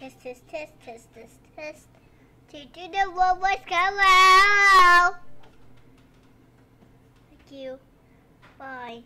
Test, test, test, test, test, test. To the world was hello. Thank you. Bye.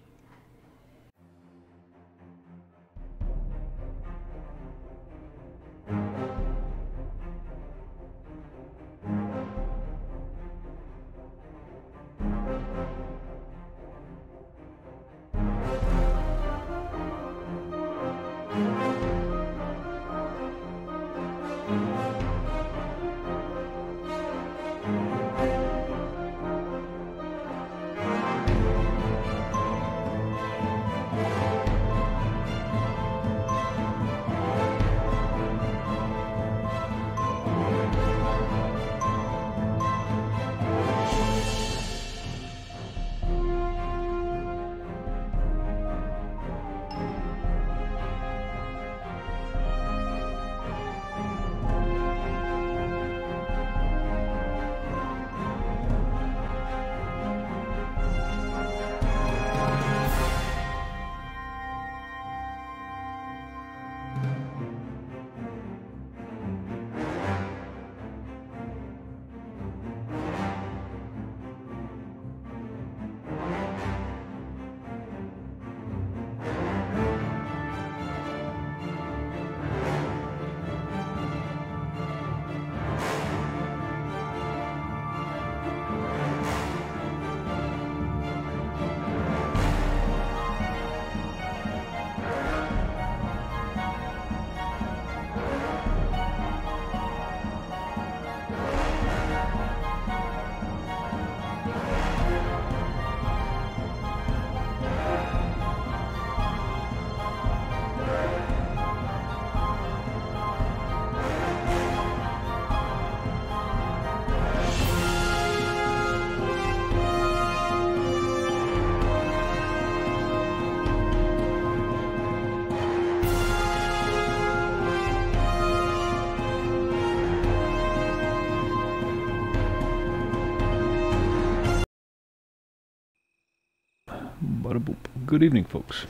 Good evening, folks.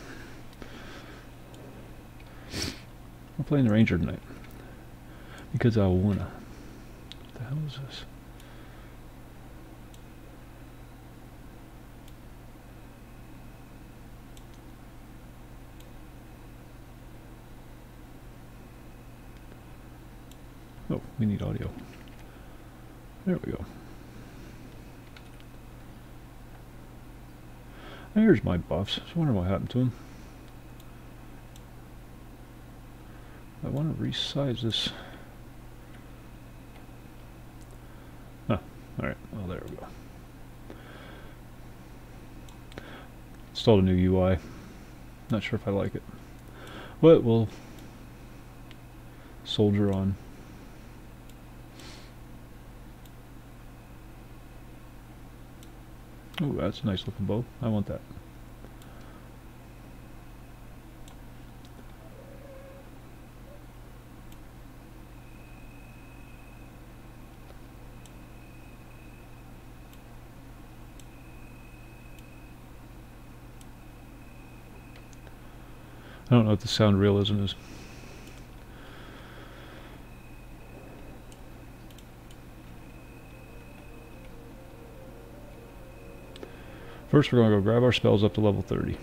We're playing the Ranger tonight because I wanna. What the hell is this? Oh, we need audio. There we go. Here's my buffs. I was wondering what happened to them. I want to resize this. Huh. Alright. Well, there we go. Installed a new UI. Not sure if I like it. But we'll soldier on. Oh, that's a nice looking bow. I want that. I don't know what the sound realism is. First, we're going to go grab our spells up to level 30.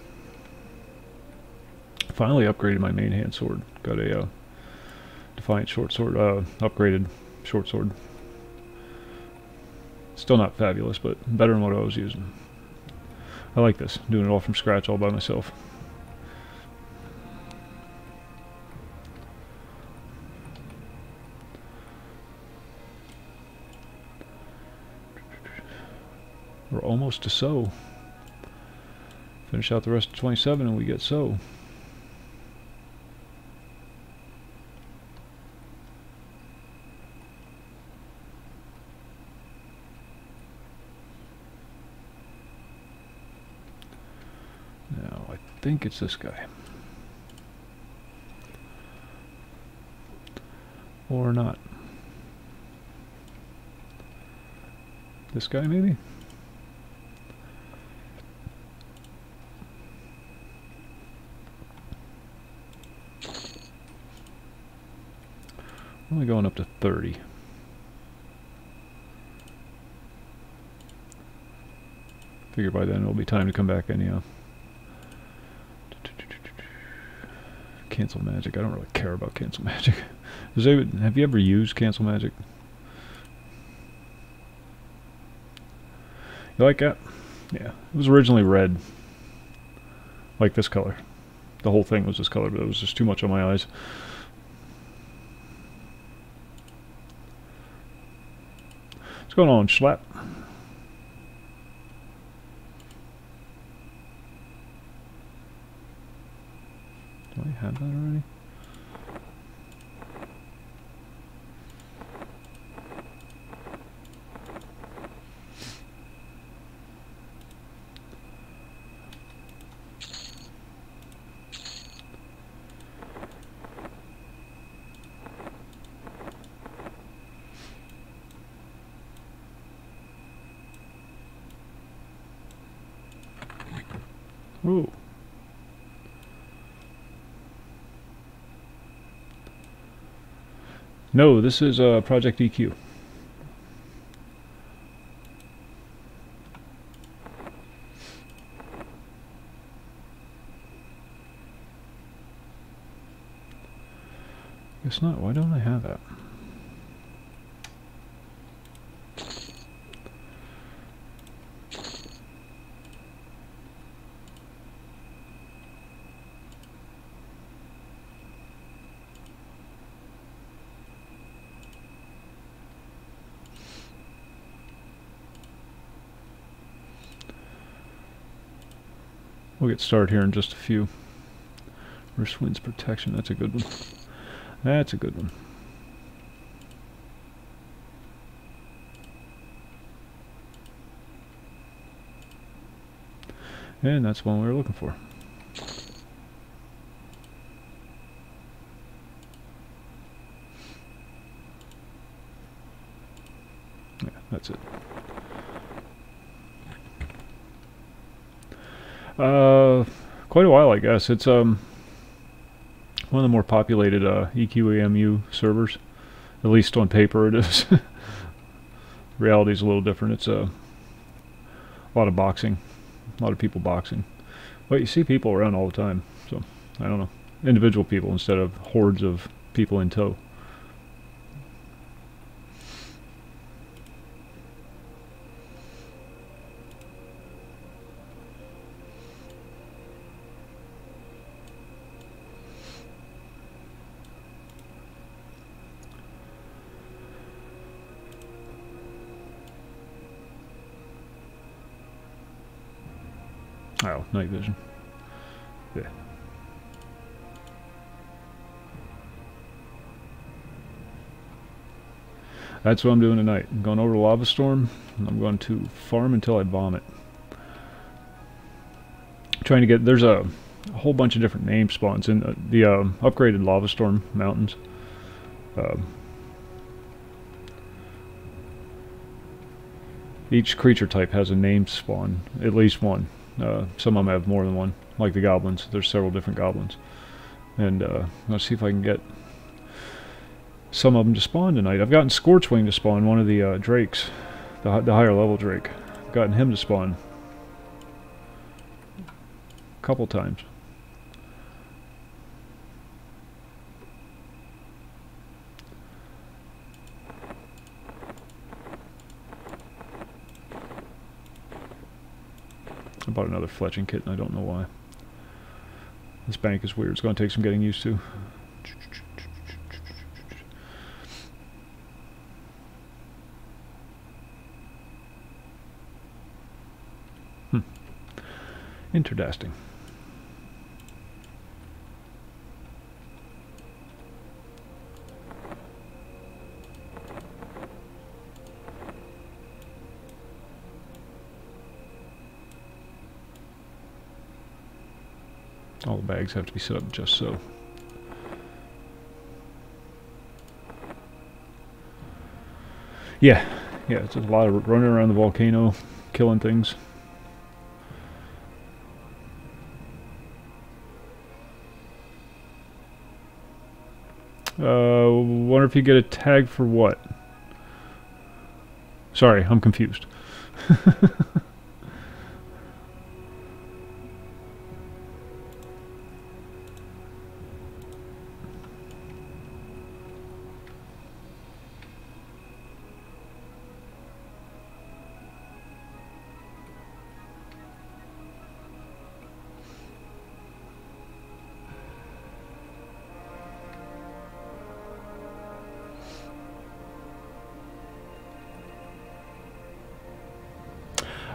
Finally upgraded my main hand sword. Got a Defiant short sword, upgraded short sword. Still not fabulous, but better than what I was using. I like this, doing it all from scratch all by myself. We're almost to sow. Finish out the rest of 27 and we get sow. Now I think it's this guy. Or not. This guy maybe? Only going up to 30. Figure by then it'll be time to come back anyhow. Cancel magic. I don't really care about cancel magic. Have you ever used cancel magic? You like that? Yeah. It was originally red. Like this color. The whole thing was this color, but it was just too much on my eyes. What's going on, Schlapp? Do I have that already? Ooh. No, this is Project EQ. Guess not. Why don't I have that? We'll get started here in just a few. Wrist Winds Protection, that's a good one. That's a good one. And that's one we were looking for. Yeah, that's it. Quite a while, I guess. It's one of the more populated EQAMU servers. At least on paper it is. Reality's a little different. It's a lot of boxing. A lot of people boxing. But you see people around all the time. So, I don't know. Individual people instead of hordes of people in tow. Oh, night vision. Yeah. That's what I'm doing tonight. I'm going over to Lavastorm, and I'm going to farm until I vomit. Trying to get... There's a whole bunch of different name spawns in the upgraded Lavastorm mountains. Each creature type has a name spawn, at least one. Some of them have more than one, like the goblins. There's several different goblins. And let's see if I can get some of them to spawn tonight. I've gotten Scorchwing to spawn, one of the drakes, the higher level drake. I've gotten him to spawn a couple times. I bought another fletching kit and I don't know why. This bank is weird. It's going to take some getting used to. Interesting. All the bags have to be set up just so. Yeah, it's a lot of running around the volcano, killing things. Wonder if you get a tag for what? Sorry, I'm confused.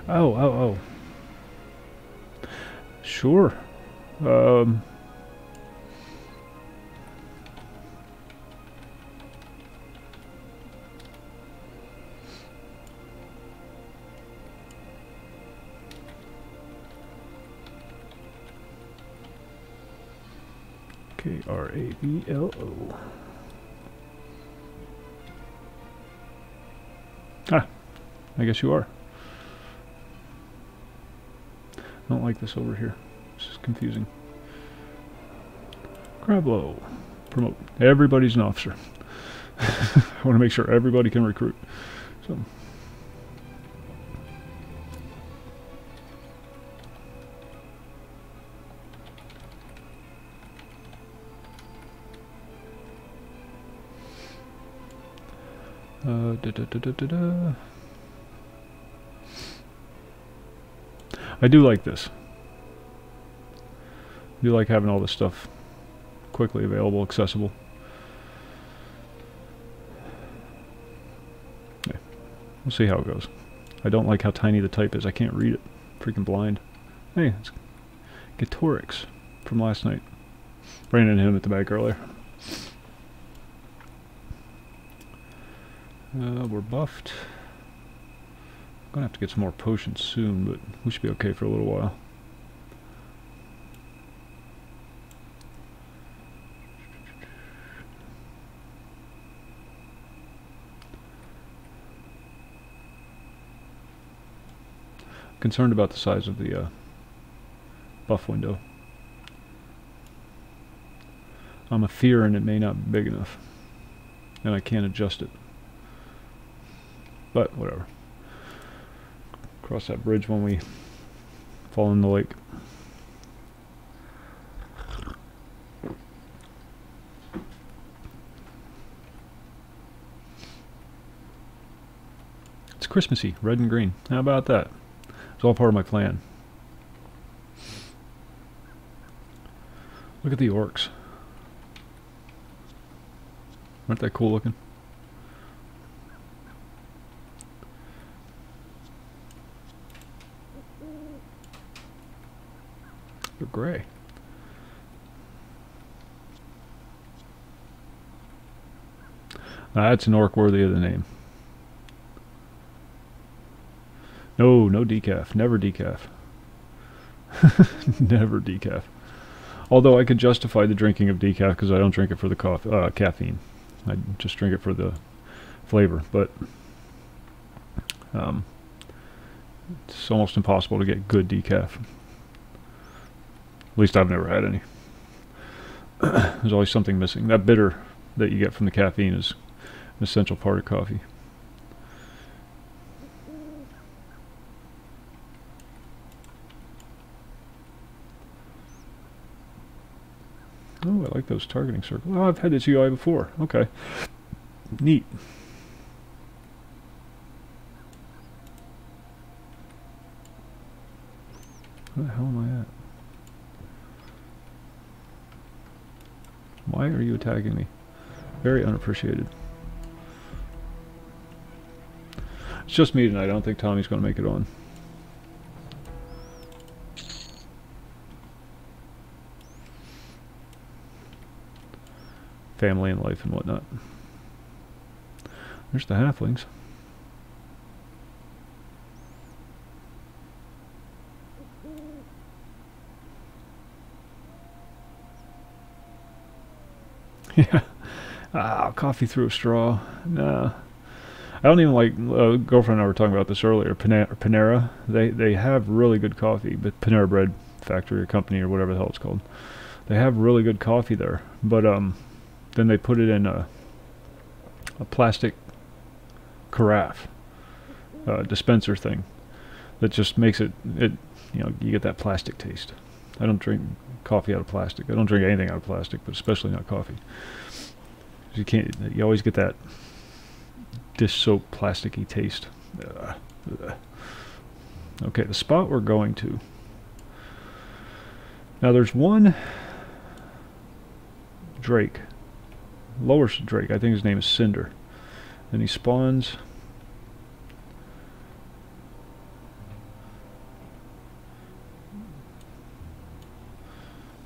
Oh. Sure. Kravlo. Ah, I guess you are. I don't like this over here. This is confusing. Kravlo. Promote. Everybody's an officer. I want to make sure everybody can recruit. So. I do like this. I do like having all this stuff quickly available, accessible. Okay. We'll see how it goes. I don't like how tiny the type is. I can't read it. Freaking blind. Hey, it's Gathorn from last night. Ran into him at the back earlier. We're buffed. I'm gonna have to get some more potions soon, but we should be okay for a little while. Concerned about the size of the buff window. I'm a fearing it may not be big enough, and I can't adjust it. But whatever. Cross that bridge when we fall in the lake. It's Christmassy, red and green. How about that? It's all part of my plan. Look at the orcs. Aren't they cool looking? They're gray. That's an orc worthy of the name. No decaf. Never decaf. Never decaf. Although I could justify the drinking of decaf because I don't drink it for the caffeine. I just drink it for the flavor. But it's almost impossible to get good decaf. At least I've never had any. There's always something missing. That bitter that you get from the caffeine is an essential part of coffee. Oh, I like those targeting circles. Oh, I've had this UI before. Okay. Neat. Where the hell am I at? Why are you attacking me? Very unappreciated. It's just me tonight. I don't think Tommy's going to make it on. Family and life and whatnot. There's the halflings. Yeah. Ah, coffee through a straw. Nah. I don't even like, girlfriend and I were talking about this earlier, Panera. They have really good coffee, but Panera Bread Factory or Company or whatever the hell it's called. They have really good coffee there, but then they put it in a plastic carafe, dispenser thing that just makes it, you know, you get that plastic taste. I don't drink coffee out of plastic. I don't drink anything out of plastic, but especially not coffee. You can't. You always get that dish soap plasticky taste. Okay, the spot we're going to. Now there's one Drake, lower Drake. I think his name is Cinder, and he spawns.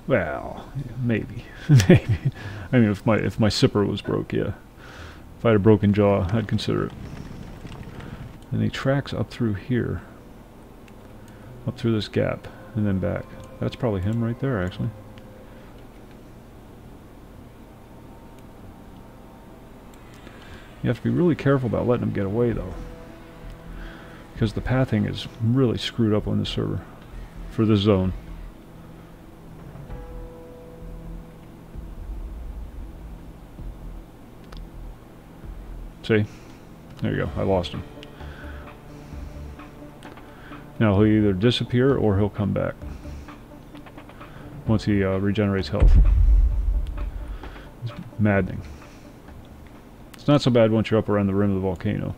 Well, yeah, maybe, maybe. I mean, if my sipper was broke, yeah. If I had a broken jaw, I'd consider it. And he tracks up through here, up through this gap, and then back. That's probably him right there, actually. You have to be really careful about letting him get away, though, because the pathing is really screwed up on this server for this zone. See? There you go. I lost him. Now he'll either disappear or he'll come back once he regenerates health. It's maddening. It's not so bad once you're up around the rim of the volcano.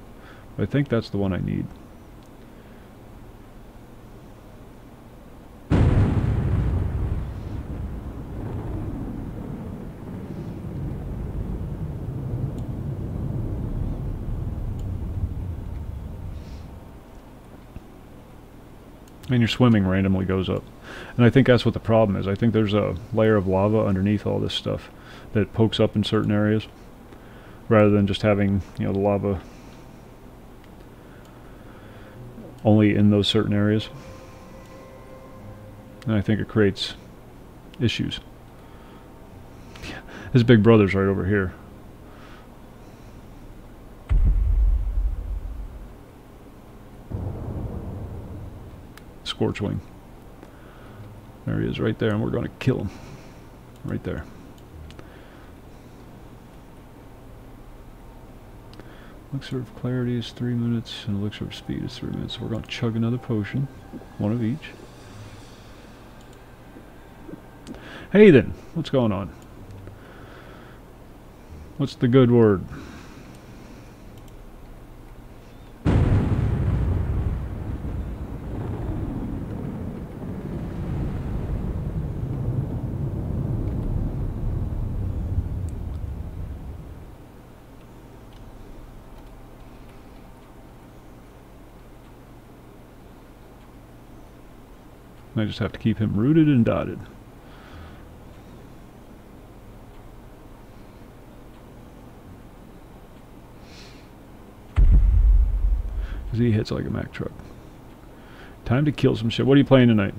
But I think that's the one I need. And your swimming randomly goes up. And I think that's what the problem is. I think there's a layer of lava underneath all this stuff that pokes up in certain areas, rather than just having, you know, the lava only in those certain areas. And I think it creates issues. His big brother's right over here. Scorchwing. There he is right there, and we're going to kill him. Right there. Elixir of Clarity is 3 minutes, and Elixir of Speed is 3 minutes. So we're going to chug another potion. One of each. Hey then, what's going on? What's the good word? I just have to keep him rooted and dotted. Because he hits like a Mack truck. Time to kill some shit. What are you playing tonight?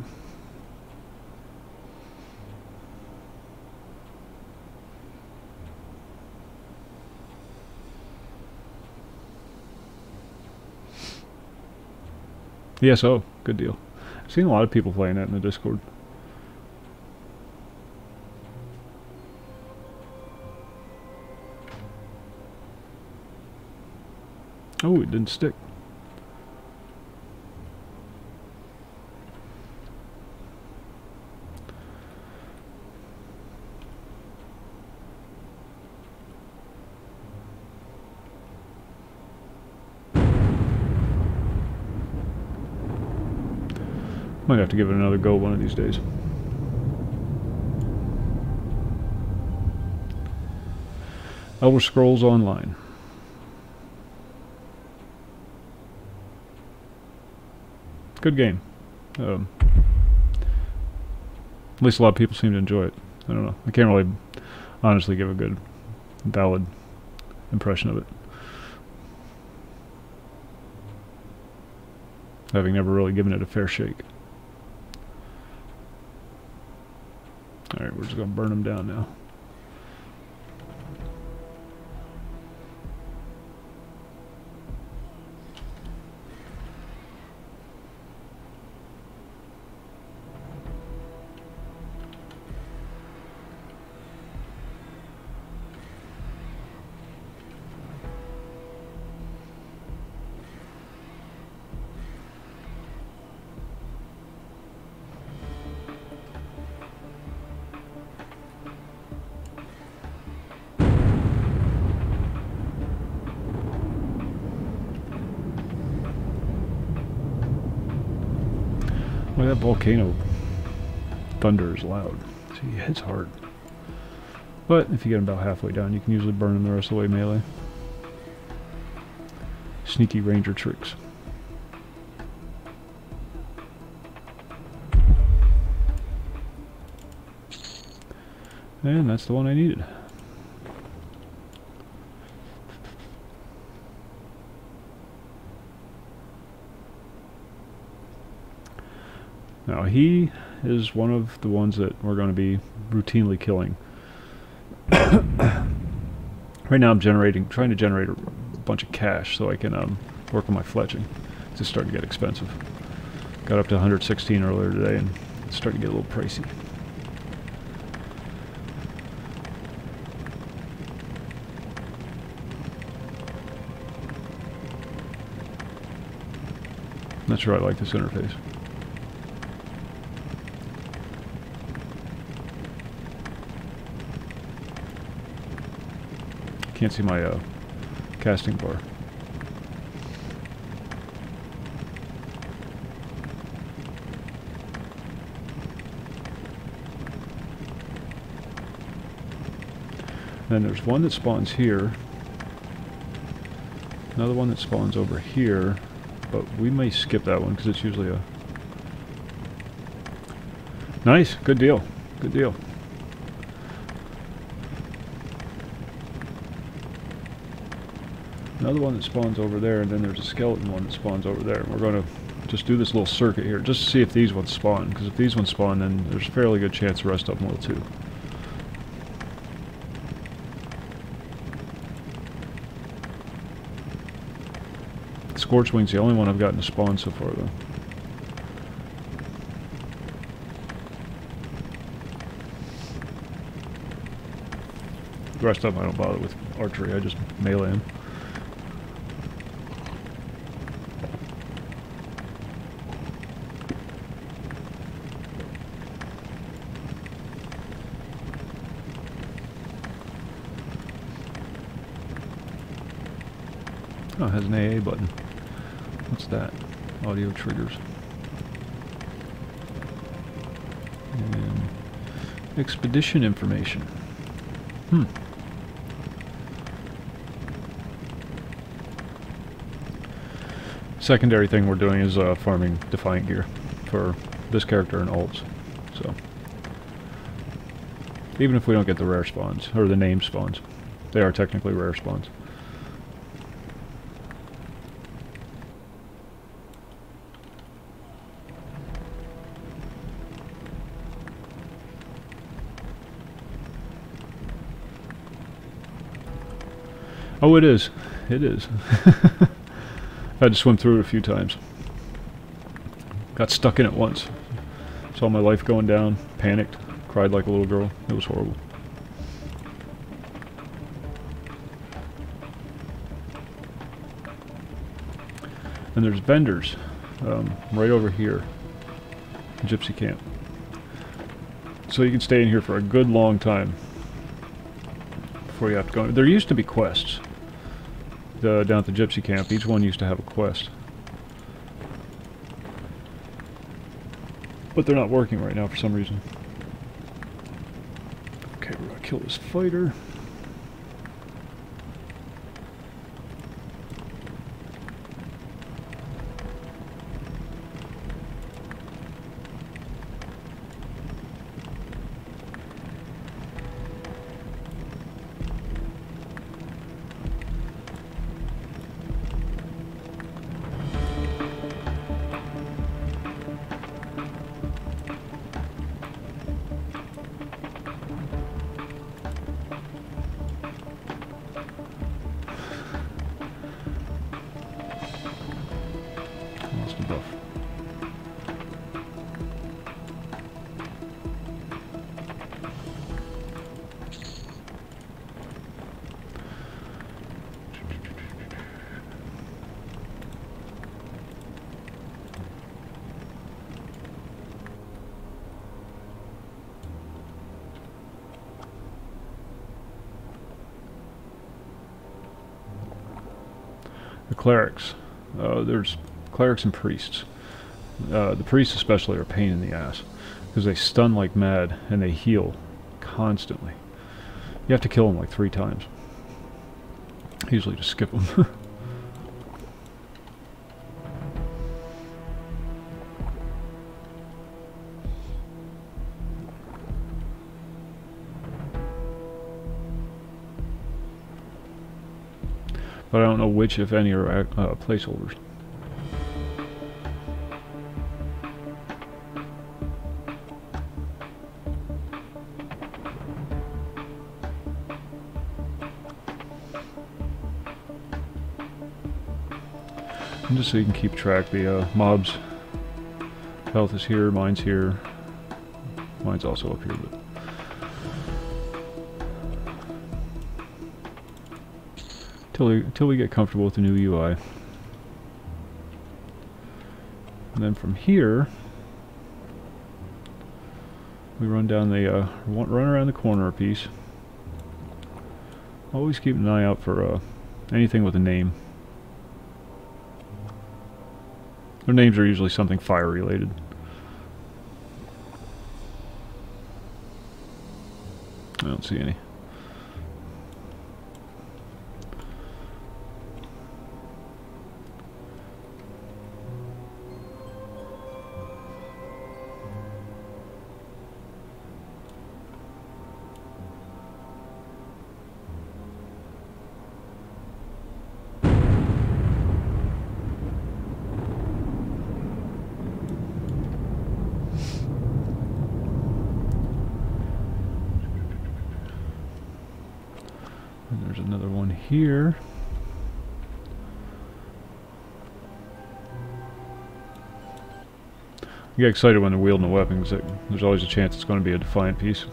ESO. Good deal. I've seen a lot of people playing that in the Discord. Oh, it didn't stick. Might have to give it another go one of these days. Elder Scrolls Online. Good game. At least a lot of people seem to enjoy it. I don't know. I can't really honestly give a good, valid impression of it, having never really given it a fair shake. Alright, we're just going to burn them down now. Boy, that volcano thunder is loud. See, it hits hard. But if you get him about halfway down, you can usually burn him the rest of the way melee. Sneaky ranger tricks. And that's the one I needed. Now he is one of the ones that we're going to be routinely killing. Right now I'm trying to generate a bunch of cash so I can work on my fletching. It's just starting to get expensive. Got up to 116 earlier today and it's starting to get a little pricey. Not sure I like this interface. Can't see my casting bar. Then there's one that spawns here. Another one that spawns over here. But we may skip that one because it's usually a... Nice! Good deal. Good deal. Another one that spawns over there, and then there's a skeleton one that spawns over there. We're going to just do this little circuit here, just to see if these ones spawn, because if these ones spawn, then there's a fairly good chance the rest of them will too. Scorchwing's the only one I've gotten to spawn so far, though. The rest of them I don't bother with archery, I just melee them. Oh, it has an AA button. What's that? Audio triggers. And expedition information. Secondary thing we're doing is farming Defiant gear for this character and alts. So even if we don't get the rare spawns, or the name spawns, they are technically rare spawns. Oh, it is. It is. I had to swim through it a few times. Got stuck in it once. Saw my life going down, panicked, cried like a little girl. It was horrible. And there's vendors right over here, Gypsy Camp. So you can stay in here for a good long time before you have to go. There used to be quests down at the Gypsy Camp. Each one used to have a quest. But they're not working right now for some reason. Okay, we're gonna kill this fighter. The clerics. There's clerics and priests. The priests especially are a pain in the ass because they stun like mad and they heal constantly. You have to kill them like 3 times. I usually just skip them. But I don't know which, if any, are placeholders. And just so you can keep track, the mobs' health is here, mine's here, mine's also up here. But Till we get comfortable with the new UI. And then from here, we run down the, run around the corner a piece. Always keep an eye out for anything with a name. Their names are usually something fire related. I don't see any. And there's another one here. I get excited when they're wielding a weapon because there's always a chance it's going to be a defiant piece.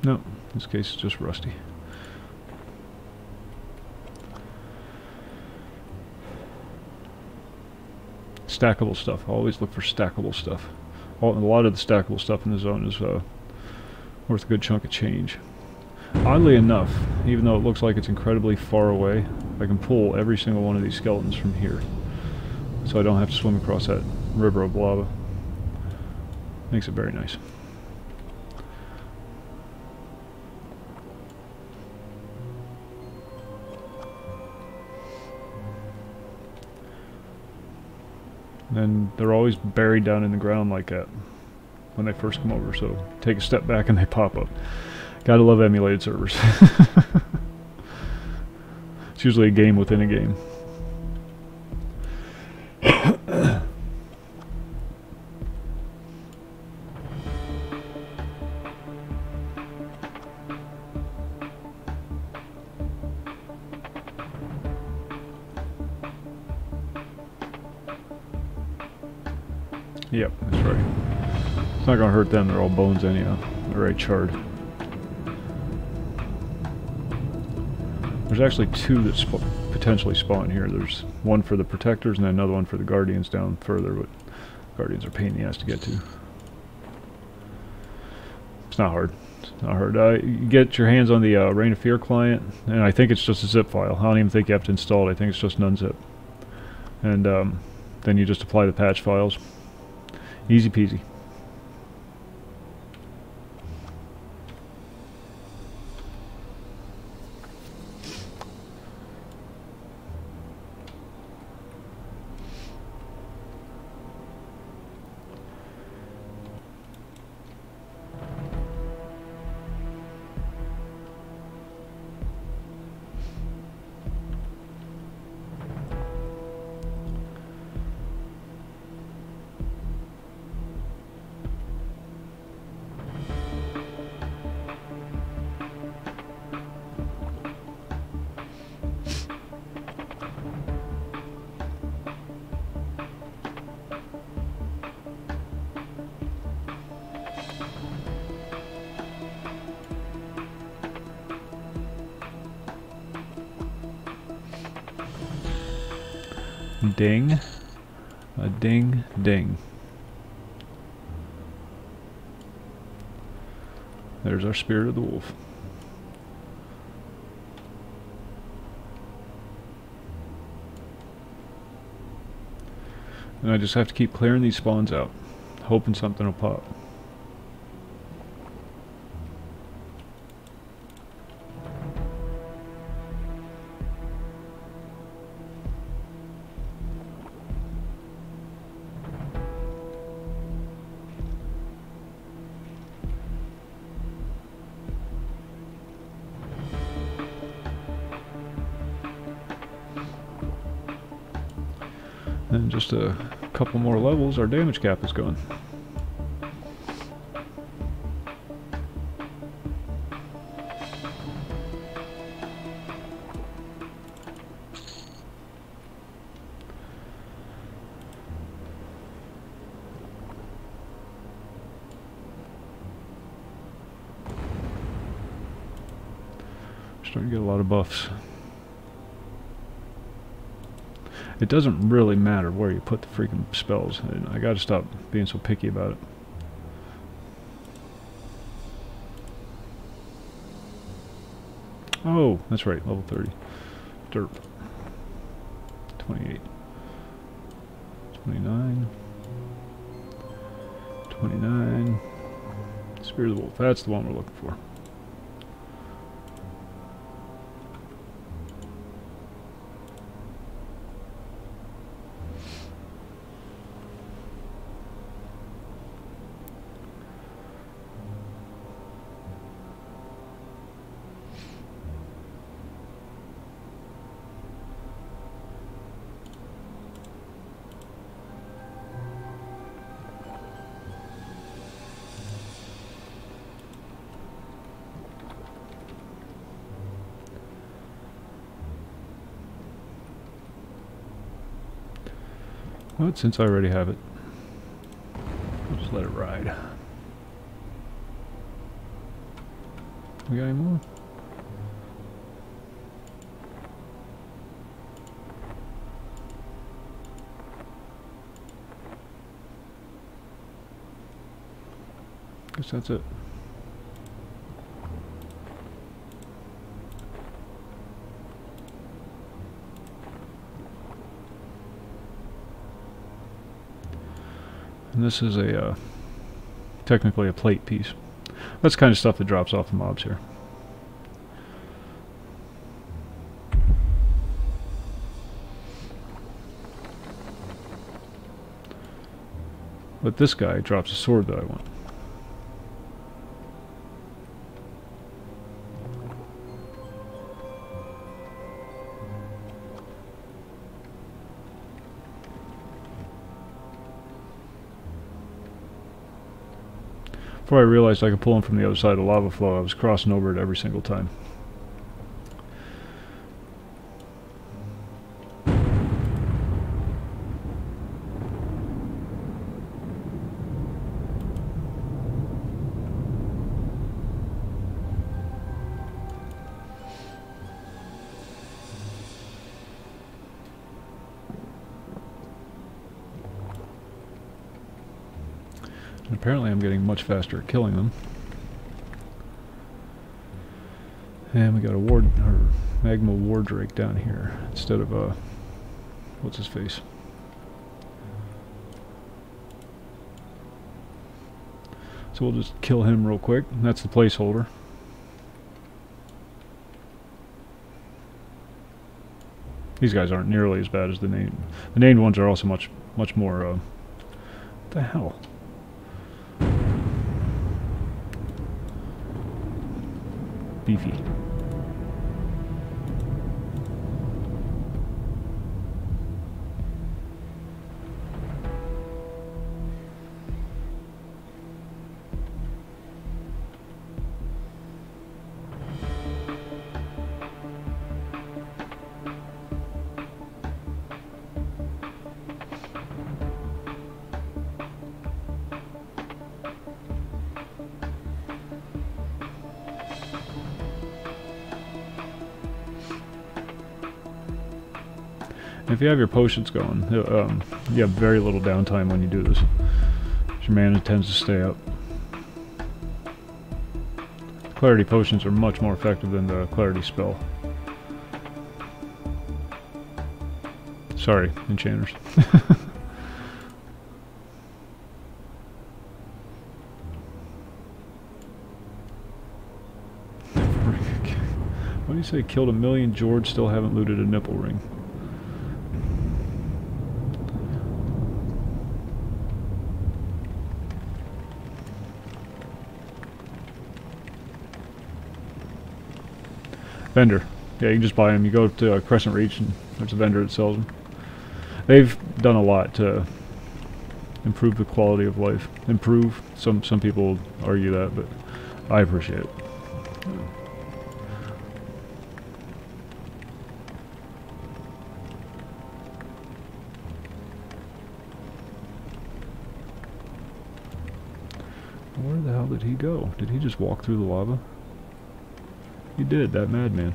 No, in this case it's just rusty. Stackable stuff. Always look for stackable stuff. A lot of the stackable stuff in the zone is worth a good chunk of change. Oddly enough, even though it looks like it's incredibly far away, I can pull every single one of these skeletons from here. So I don't have to swim across that river of lava. Makes it very nice. And they're always buried down in the ground like that when they first come over, so take a step back and they pop up. Gotta love emulated servers. It's usually a game within a game. Yep, that's right. It's not gonna hurt them, they're all bones anyhow. They're already charred. There's actually 2 that potentially spawn here. There's one for the protectors and then another one for the guardians down further, but guardians are a pain in the ass to get to. It's not hard. It's not hard. You get your hands on the Reign of Fear client, and I think it's just a zip file. I don't even think you have to install it. I think it's just an unzip. And then you just apply the patch files. Easy peasy. Ding. A ding ding. There's our Spirit of the Wolf. And I just have to keep clearing these spawns out, hoping something will pop. And just a couple more levels, our damage cap is gone. Starting to get a lot of buffs. It doesn't really matter where you put the freaking spells. I gotta stop being so picky about it. Oh, that's right, level 30. Derp. 28. 29. 29. Spirit of the Wolf, that's the one we're looking for. But since I already have it, I'll just let it ride. We got any more? Guess that's it. And this is a technically a plate piece. That's the kind of stuff that drops off the mobs here. But this guy drops a sword that I want. Before I realized I could pull him from the other side of the lava flow, I was crossing over it every single time. And apparently I'm getting much faster at killing them. And we got a magma war drake down here instead of what's his face? So we'll just kill him real quick. That's the placeholder. These guys aren't nearly as bad as the named. The named ones are also much more. What the hell? Beefy. If you have your potions going, you have very little downtime when you do this. Your mana tends to stay up. Clarity potions are much more effective than the clarity spell. Sorry, enchanters. What do you say? Killed 1,000,000 George, still haven't looted a nipple ring. Vendor. Yeah, you can just buy them. You go to Crescent Reach and there's a vendor that sells them. They've done a lot to improve the quality of life. Improve. Some people argue that, but I appreciate it. Where the hell did he go? Did he just walk through the lava? He did, that madman.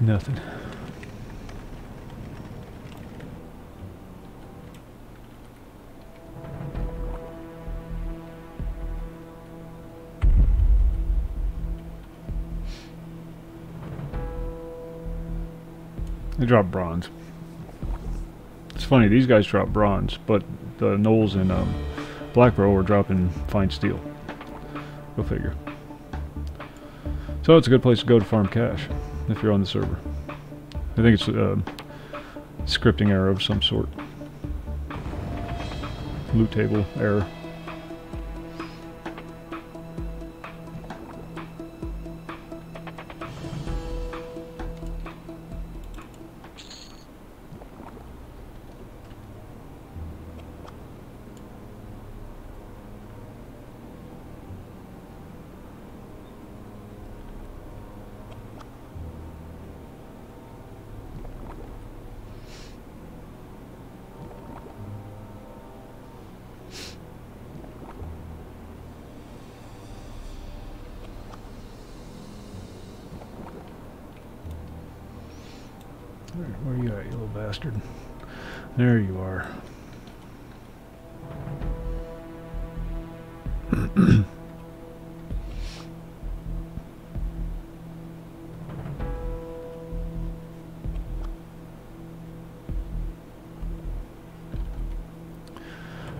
Nothing. They drop bronze. It's funny, these guys drop bronze, but the gnolls in Blackborough were dropping fine steel. Go figure. So it's a good place to go to farm cash if you're on the server. I think it's a scripting error of some sort. Loot table error. Where are you at, you little bastard? There you are.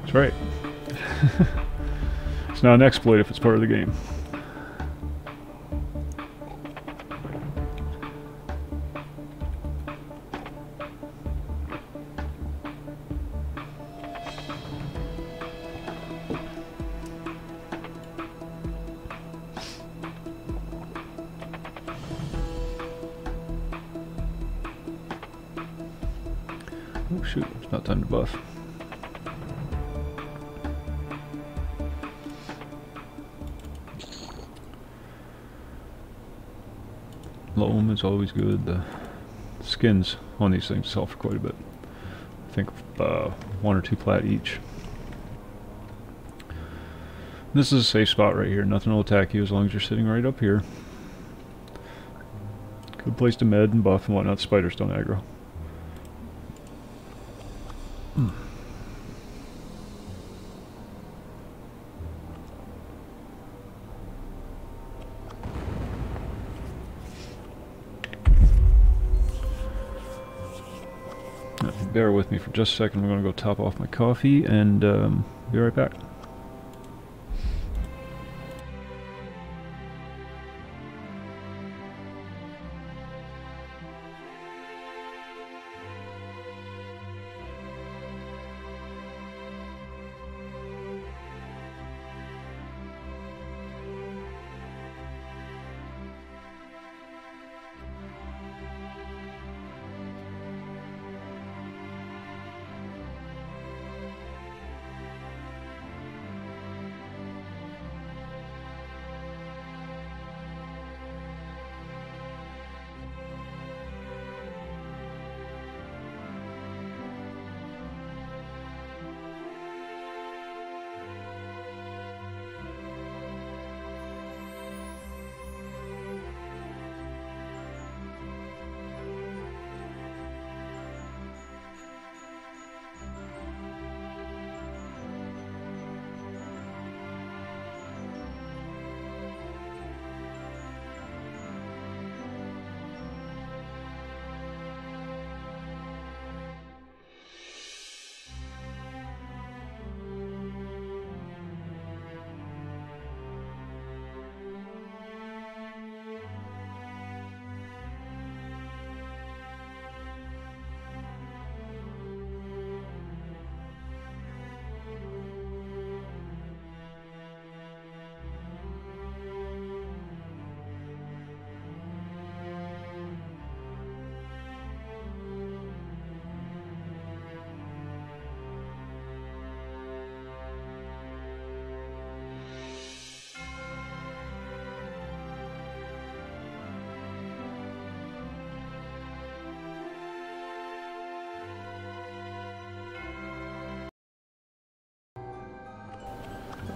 That's right. It's not an exploit if it's part of the game. Oh shoot, it's not time to buff. Loam is always good. The skins on these things sell for quite a bit. I think 1 or 2 plat each. This is a safe spot right here. Nothing will attack you as long as you're sitting right up here. Good place to med and buff and whatnot. Spiders don't aggro. Bear with me for just a second. I'm going to go top off my coffee and be right back.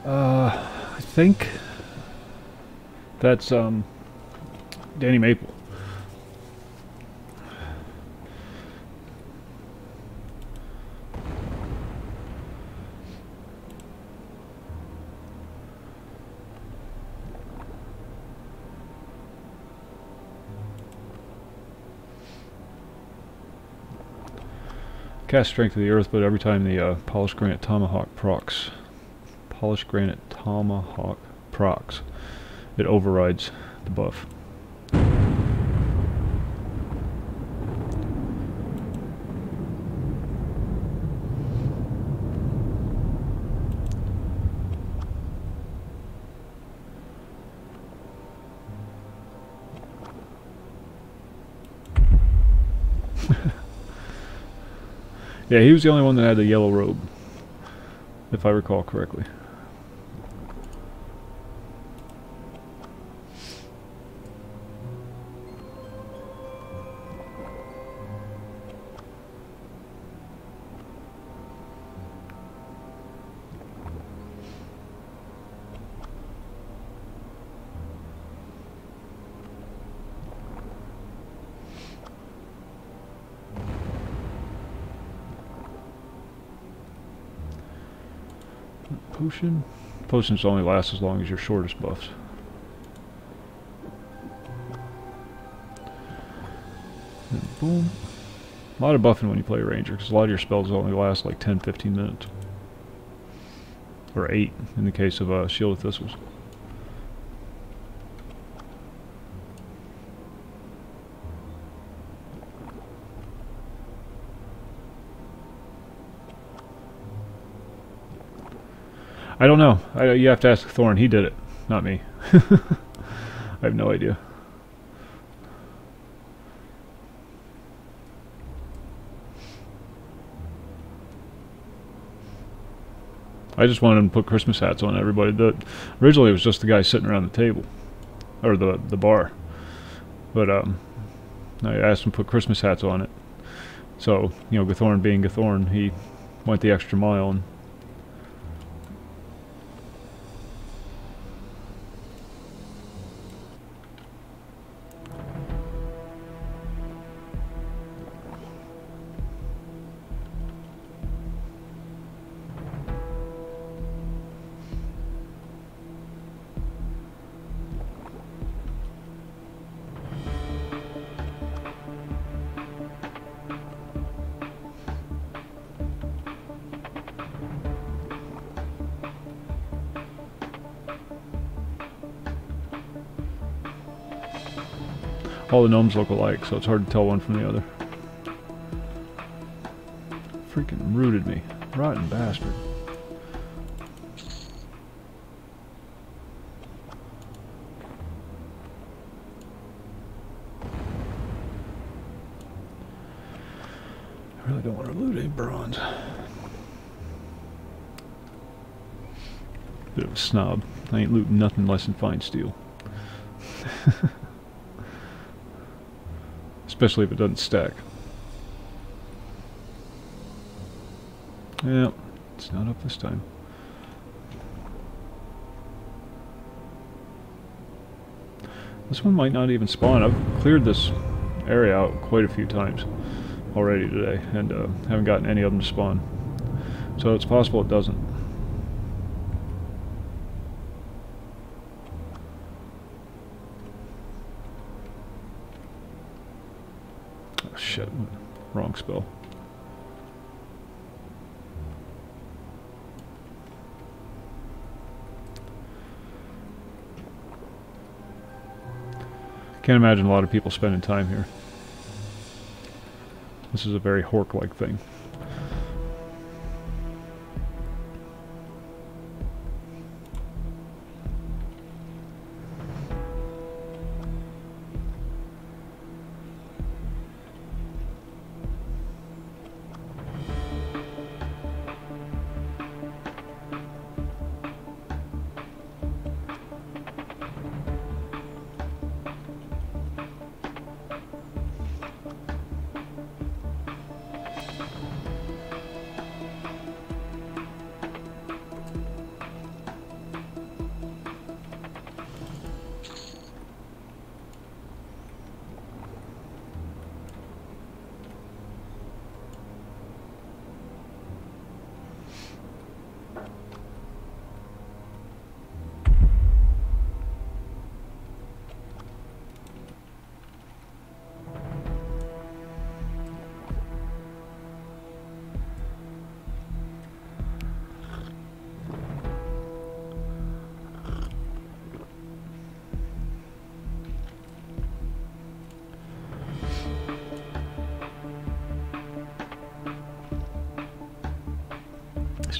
I think that's Danny Maple. Cast Strength of the Earth, but every time the Polished Granite Tomahawk procs, it overrides the buff. Yeah, he was the only one that had the yellow robe, if I recall correctly. Potion? Potions only last as long as your shortest buffs. And boom. A lot of buffing when you play Ranger, because a lot of your spells only last like 10-15 minutes. Or 8 in the case of Shield of Thistles. I don't know. You have to ask Thorn. He did it, not me. I have no idea. I just wanted him to put Christmas hats on everybody. Originally it was just the guy sitting around the table, or the bar. But I asked him to put Christmas hats on it. So, you know, Gathorn being Gathorn, he went the extra mile and all the gnomes look alike, so it's hard to tell one from the other. Freaking rooted me. Rotten bastard. I really don't want to loot any bronze. Bit of a snob. I ain't looting nothing less than fine steel. Especially if it doesn't stack. Yeah, it's not up this time. This one might not even spawn. I've cleared this area out quite a few times already today, and haven't gotten any of them to spawn. So it's possible it doesn't. Oh shit, wrong spell. Can't imagine a lot of people spending time here. This is a very Hork-like thing.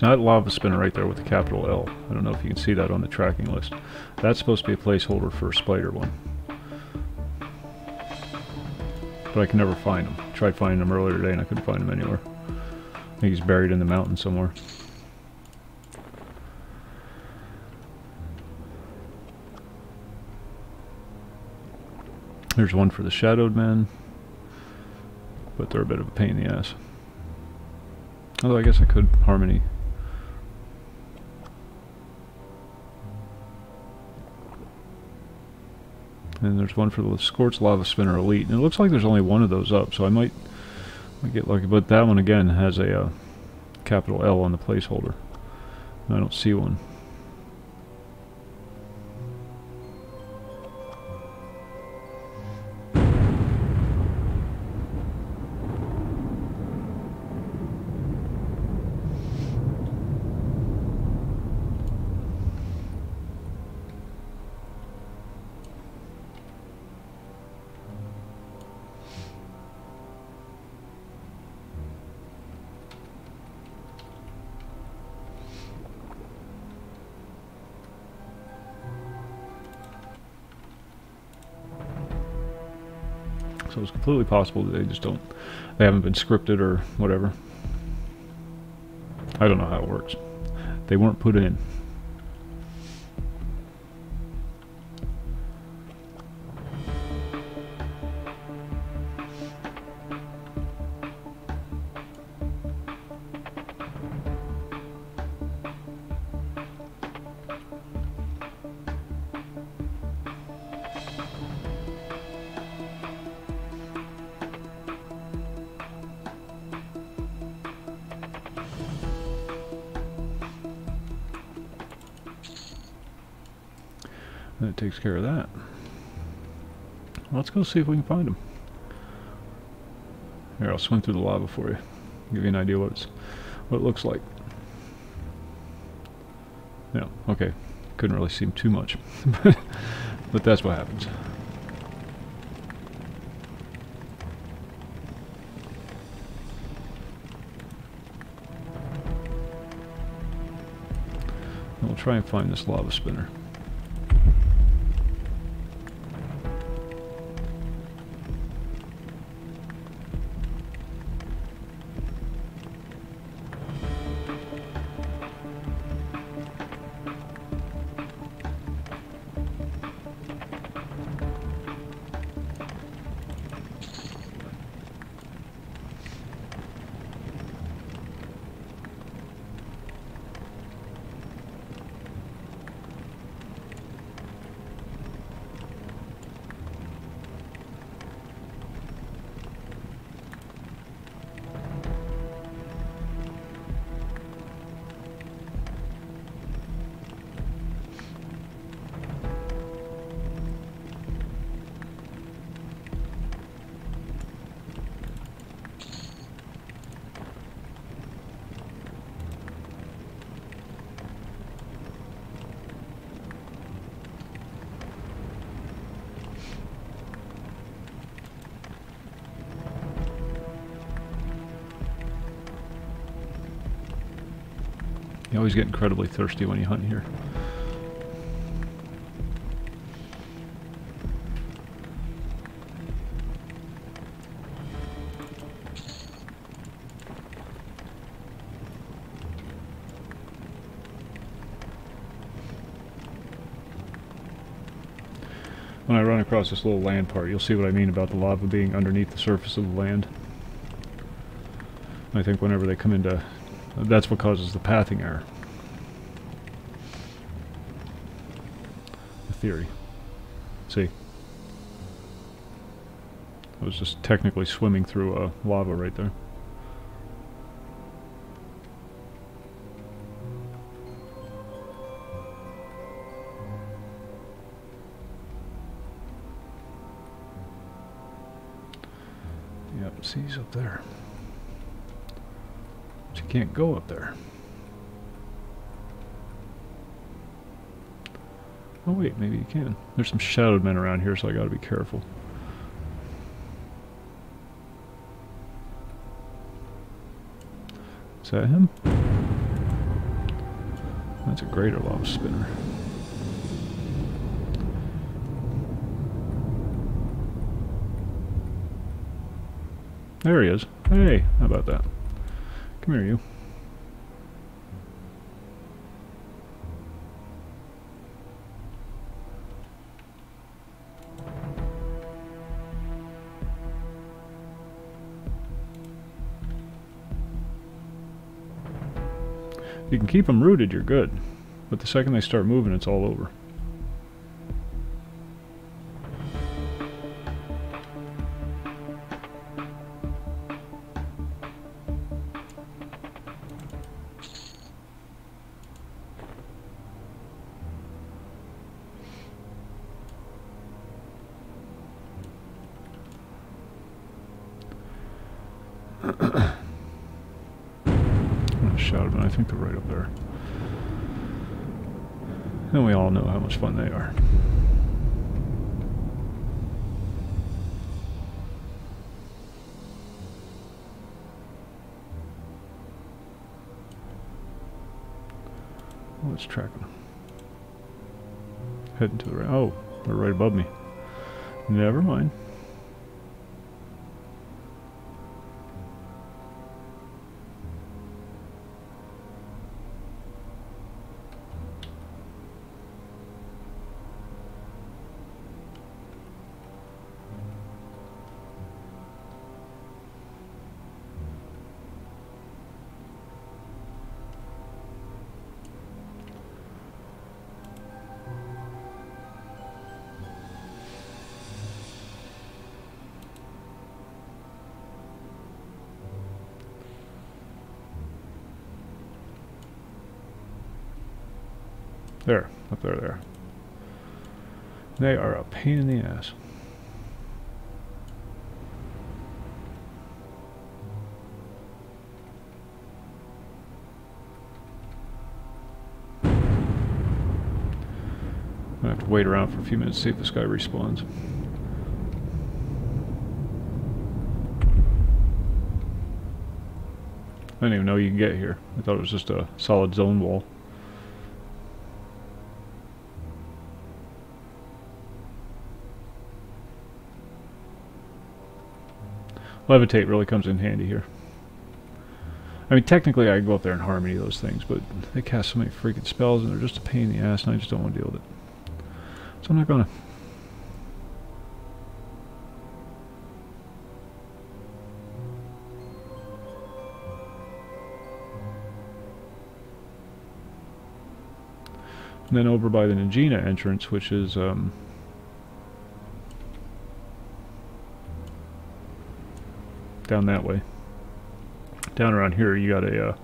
That lava spinner right there with the capital L. I don't know if you can see that on the tracking list. That's supposed to be a placeholder for a spider one. But I can never find him. Tried finding him earlier today and I couldn't find him anywhere. I think he's buried in the mountain somewhere. There's one for the shadowed men, but they're a bit of a pain in the ass. Although I guess I could harmony. And there's one for the Scorched Lava Spinner Elite. And it looks like there's only one of those up, so I might get lucky. But that one again has a capital L on the placeholder. I don't see one. So it's completely possible that they haven't been scripted or whatever. I don't know how it works. They weren't put in. That takes care of that. Let's go see if we can find them. Here, I'll swim through the lava for you. Give you an idea what it looks like. Yeah, okay. Couldn't really see too much. But that's what happens. And we'll try and find this lava spinner. You always get incredibly thirsty when you hunt here. When I run across this little land part, you'll see what I mean about the lava being underneath the surface of the land. I think whenever they come into... that's what causes the pathing error. The theory. See? I was just technically swimming through lava right there. Yep, see, he's up there. But you can't go up there. Oh wait, maybe you can. There's some shadowed men around here, so I gotta be careful. Is that him? That's a greater lava spinner. There he is. Hey, how about that? Come here, you. If you can keep them rooted, you're good. But the second they start moving, it's all over. Shot them, and I think they're right up there. And we all know how much fun they are. Let's track them. Heading to the right. Oh, they're right above me. Never mind. There, up there. They are a pain in the ass. I have to wait around for a few minutes to see if this guy respawns. I didn't even know you could get here. I thought it was just a solid zone wall. Levitate really comes in handy here. I mean, technically I could go up there and harm any of those things, but they cast so many freaking spells and they're just a pain in the ass, and I just don't want to deal with it. So I'm not gonna. And then over by the Najina entrance, which is down that way. Down around here you got a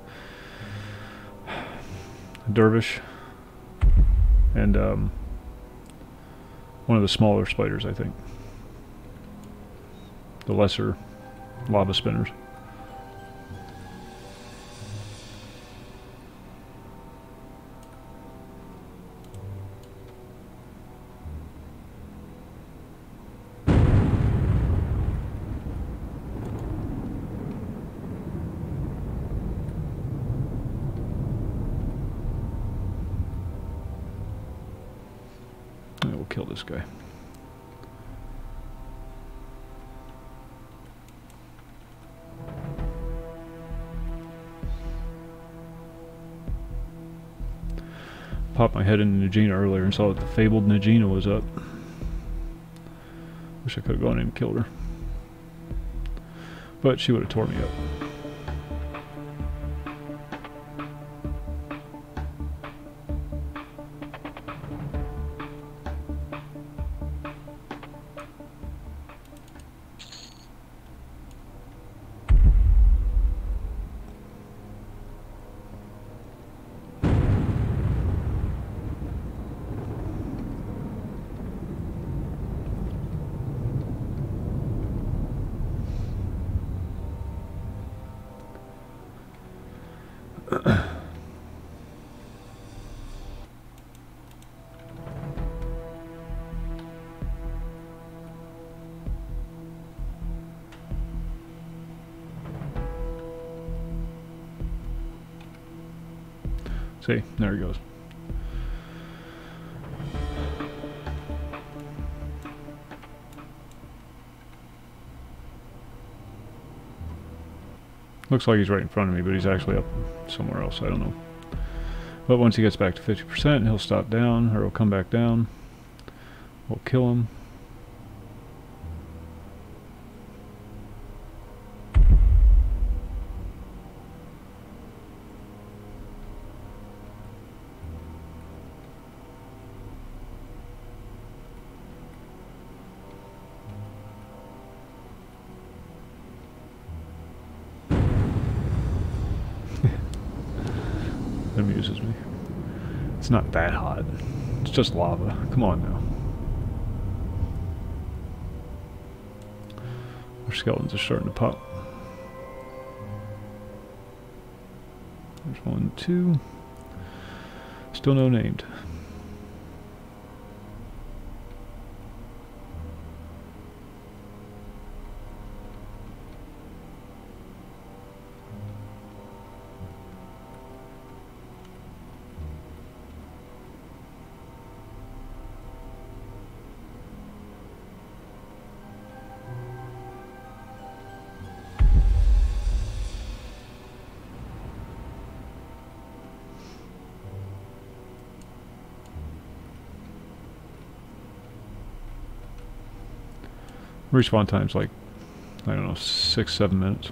dervish and one of the smaller spiders, I think. The lesser lava spinners. We'll kill this guy. Popped my head into Najina earlier and saw that the fabled Najina was up. Wish I could have gone in and killed her. But she would have tore me up. See, there he goes. Looks like he's right in front of me, but he's actually up somewhere else. I don't know. But once he gets back to 50%, he'll stop down, or he'll come back down. We'll kill him. That amuses me. It's not that hot. It's just lava. Come on now. Our skeletons are starting to pop. There's 1, 2. Still no named. Respawn time's like, I don't know, 6, 7 minutes.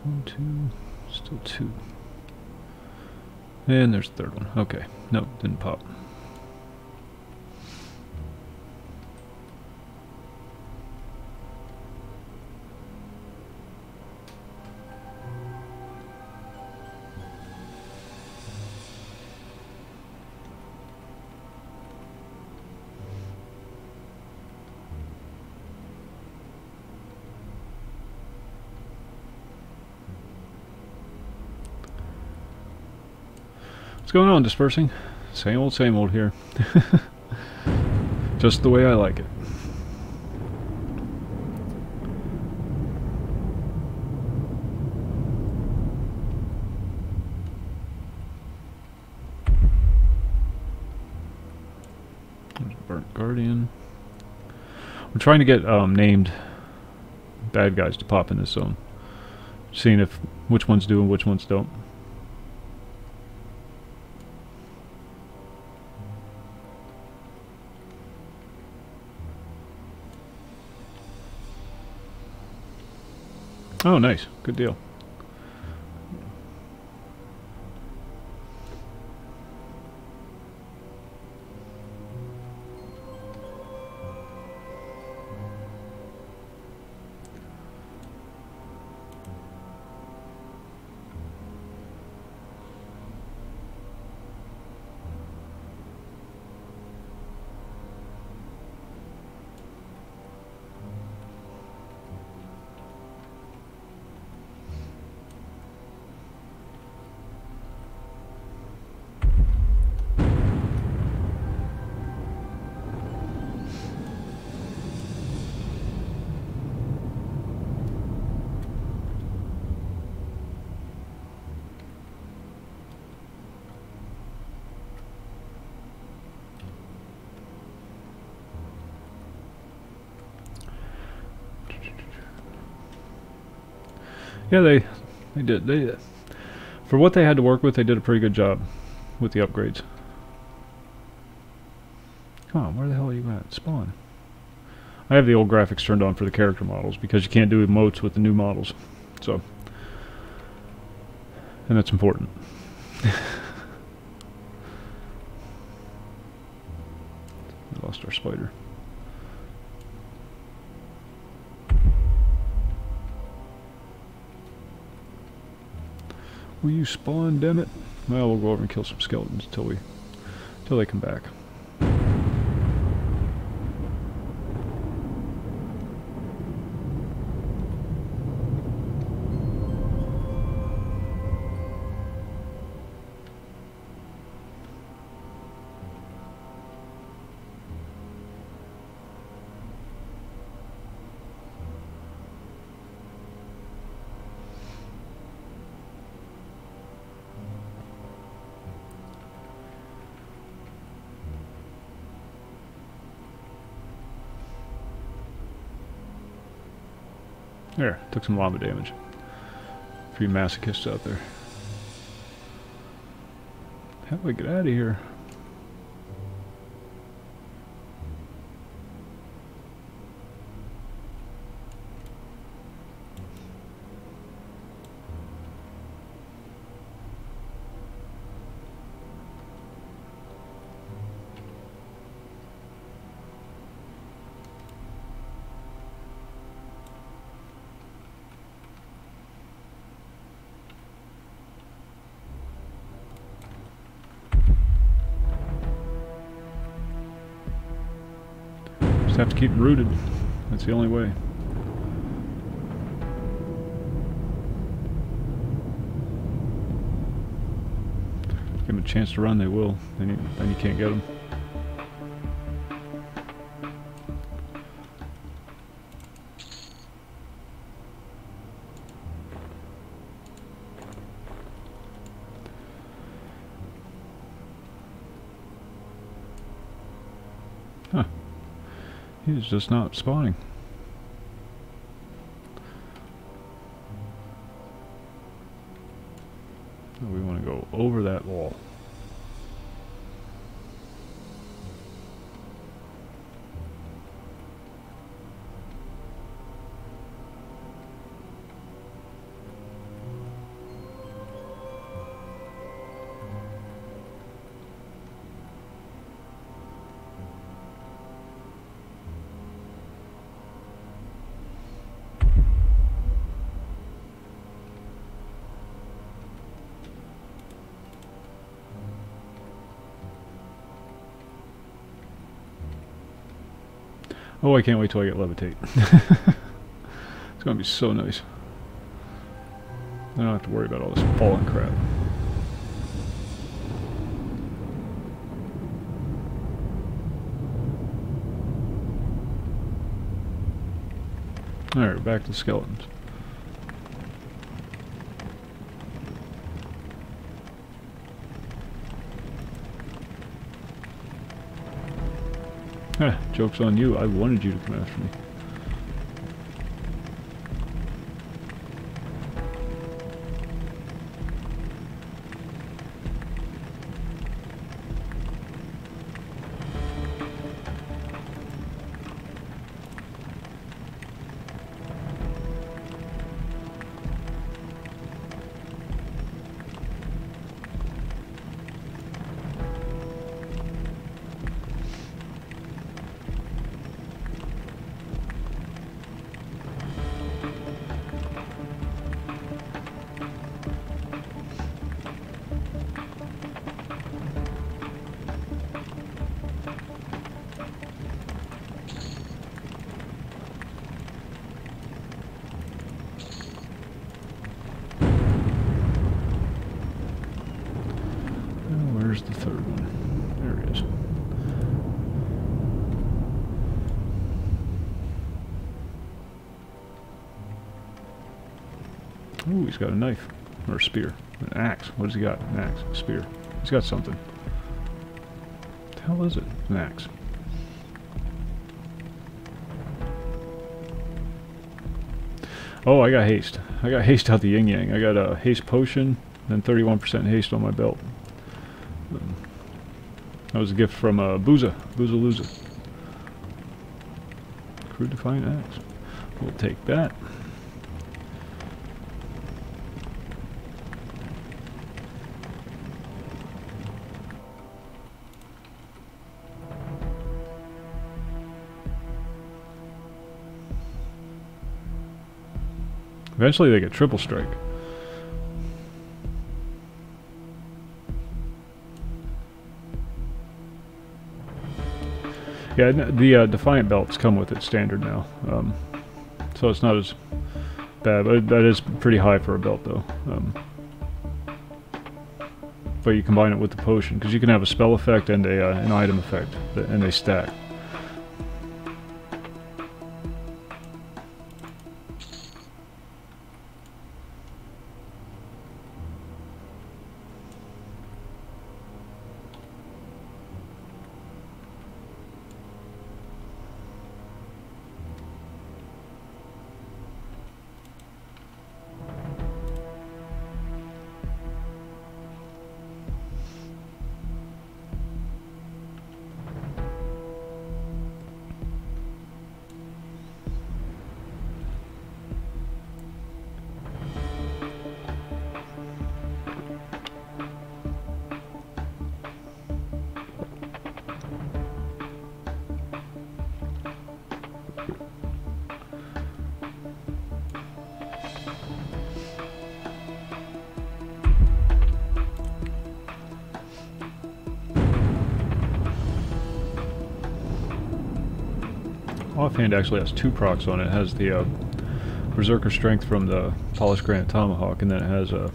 One, two, still 2. And there's the third one. Okay. Nope, didn't pop. What's going on, dispersing? Same old here. Just the way I like it. There's a burnt guardian. We're trying to get named bad guys to pop in this zone. Seeing if which ones do and which ones don't. Oh, nice. Good deal. Yeah, they did. For what they had to work with, they did a pretty good job with the upgrades. Come on, where the hell are you at? Spawn. I have the old graphics turned on for the character models because you can't do emotes with the new models. So, and that's important. We lost our spider. Will you spawn, damn it? Well, we'll go over and kill some skeletons till they come back. There, took some lava damage. For you masochists out there. How do I get out of here? Have to keep them rooted. That's the only way. Give them a chance to run, they will. Then you can't get them. Huh. He's just not spawning. So we want to go over that wall. Oh, I can't wait till I get levitate. It's gonna be so nice. I don't have to worry about all this falling crap. Alright, back to skeletons. Joke's on you. I wanted you to come after me. Where's the third one? There it is. Ooh, he's got a knife. Or a spear. An axe. What has he got? An axe. A spear. He's got something. What the hell is it? An axe. Oh, I got haste. I got haste out the yin-yang. I got a haste potion, and 31% haste on my belt. That was a gift from Booza. Booza-Looza. Crude Defiant Axe. We'll take that. Eventually they get triple strike. Yeah, the Defiant belts come with it standard now, so it's not as bad, but that is pretty high for a belt though. But you combine it with the potion, because you can have a spell effect and an item effect, and they stack. Offhand actually has 2 procs on it. It has the Berserker Strength from the Polished Granite Tomahawk, and then it has a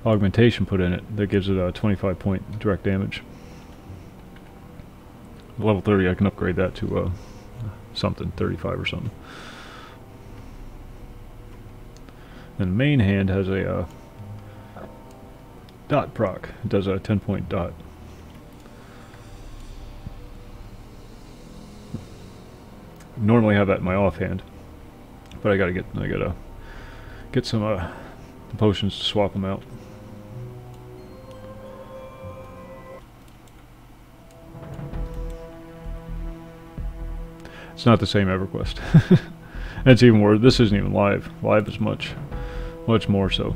augmentation put in it that gives it a 25-point direct damage. Level 30, I can upgrade that to something, 35 or something. And the main hand has a dot proc. It does a 10-point dot. Normally have that in my offhand, but I gotta get some potions to swap them out. It's not the same EverQuest. And it's even worse. This isn't even live. Live is much more so.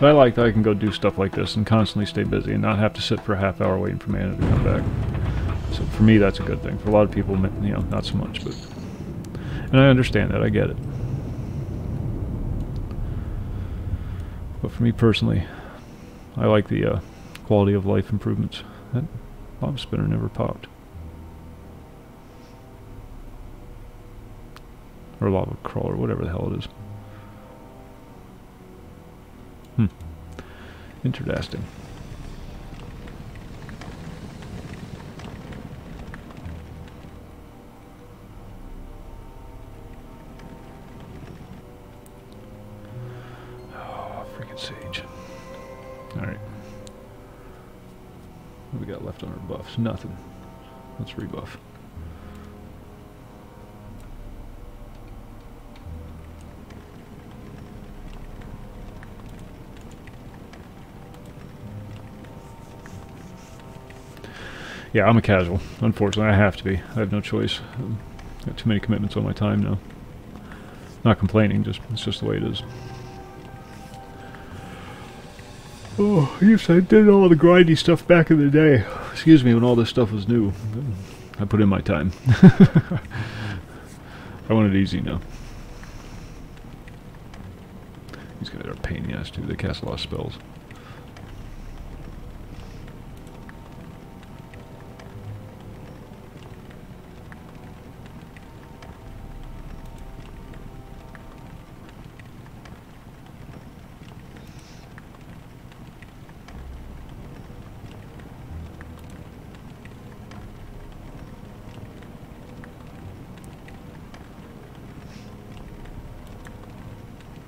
But I like that I can go do stuff like this and constantly stay busy and not have to sit for a half hour waiting for mana to come back. So for me, that's a good thing. For a lot of people, you know, not so much. But and I understand that. I get it. But for me personally, I like the quality of life improvements. That bomb spinner never popped. Or lava crawler, whatever the hell it is. Interesting. Oh, freaking sage. Alright. What do we got left on our buffs? Nothing. Let's rebuff. Yeah, I'm a casual. Unfortunately, I have to be. I have no choice. Got too many commitments on my time now. Not complaining, it's just the way it is. Oh, I did all the grindy stuff back in the day. Excuse me, when all this stuff was new. I put in my time. I want it easy now. These guys are a pain in the ass too. They cast a lot of spells.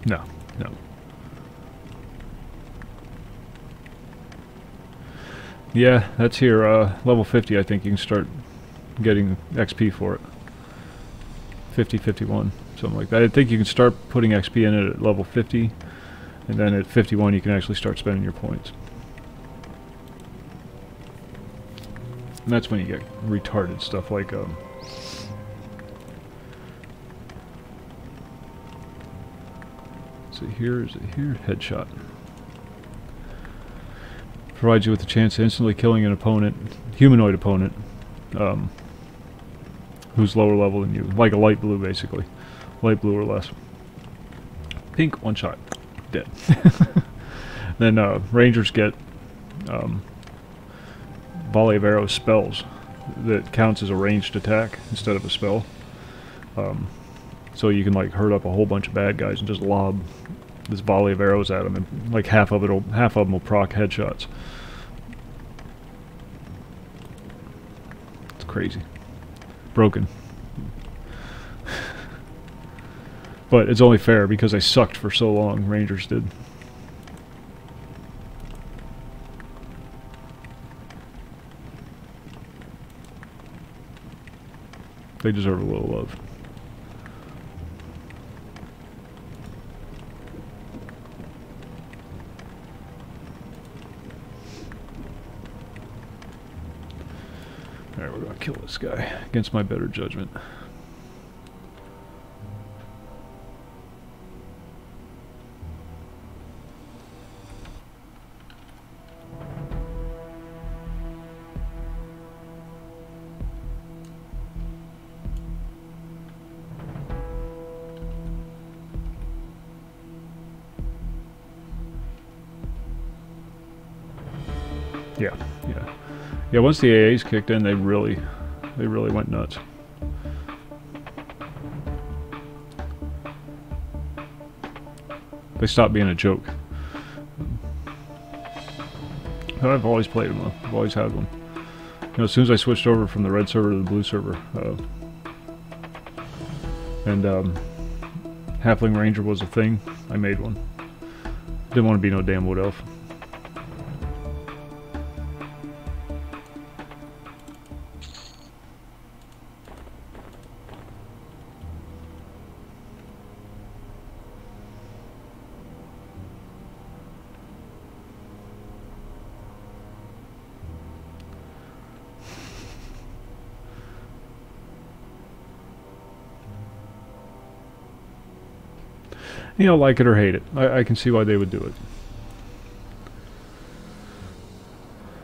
No, no. Yeah, that's here. Level 50, I think you can start getting XP for it. 50, 51, something like that. I think you can start putting XP in it at level 50, and then at 51 you can actually start spending your points. And that's when you get retarded stuff like is it here? Is it here? Headshot. Provides you with the chance of instantly killing an opponent, humanoid opponent, who's lower level than you, like a light blue basically, light blue or less. Pink, one shot, dead. Then Rangers get volley of arrows spells that counts as a ranged attack instead of a spell. So you can like herd up a whole bunch of bad guys and just lob this volley of arrows at them, and like half of them will proc headshots. It's crazy, broken. But it's only fair because they sucked for so long. Rangers did. They deserve a little love. Alright, we're gonna kill this guy against my better judgment. Yeah, once the AAs kicked in, they really went nuts. They stopped being a joke. But I've always played them, I've always had one. You know, as soon as I switched over from the red server to the blue server, and Halfling Ranger was a thing, I made one. Didn't want to be no damn wood elf. You know, like it or hate it. I can see why they would do it.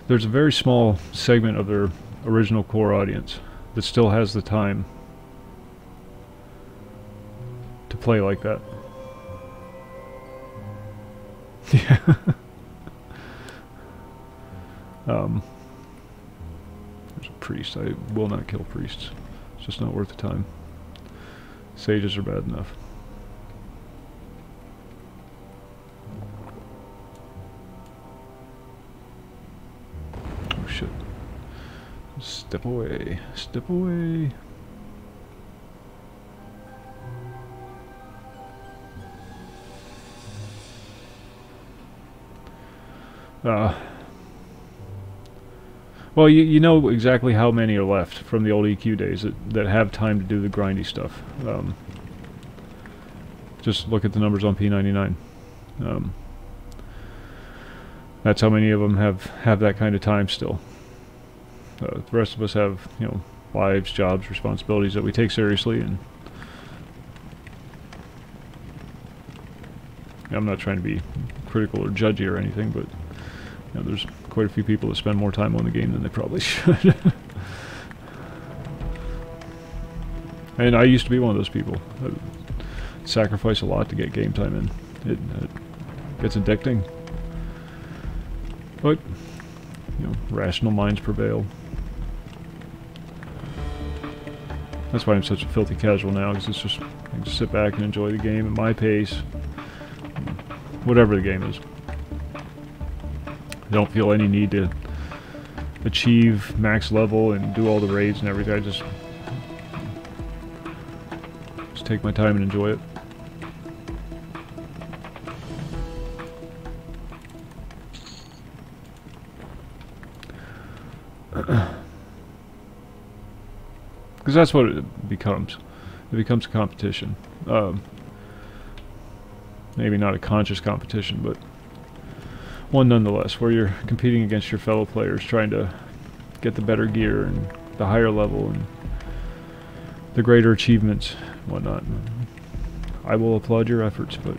There's a very small segment of their original core audience that still has the time to play like that. Yeah. There's a priest. I will not kill priests. It's just not worth the time. Sages are bad enough. Shit. Step away. Step away. Well, you know exactly how many are left from the old EQ days that have time to do the grindy stuff. Just look at the numbers on P99. That's how many of them have that kind of time still. The rest of us have, you know, lives, jobs, responsibilities that we take seriously, and I'm not trying to be critical or judgy or anything, but you know, there's quite a few people that spend more time on the game than they probably should. And I used to be one of those people. I sacrifice a lot to get game time in. It gets addicting. But, you know, rational minds prevail. That's why I'm such a filthy casual now, because it's just, I can just sit back and enjoy the game at my pace. Whatever the game is. I don't feel any need to achieve max level and do all the raids and everything. I just take my time and enjoy it. that's what it becomes. It becomes a competition. Maybe not a conscious competition, but one nonetheless, where you're competing against your fellow players, trying to get the better gear and the higher level and the greater achievements and whatnot. I will applaud your efforts, but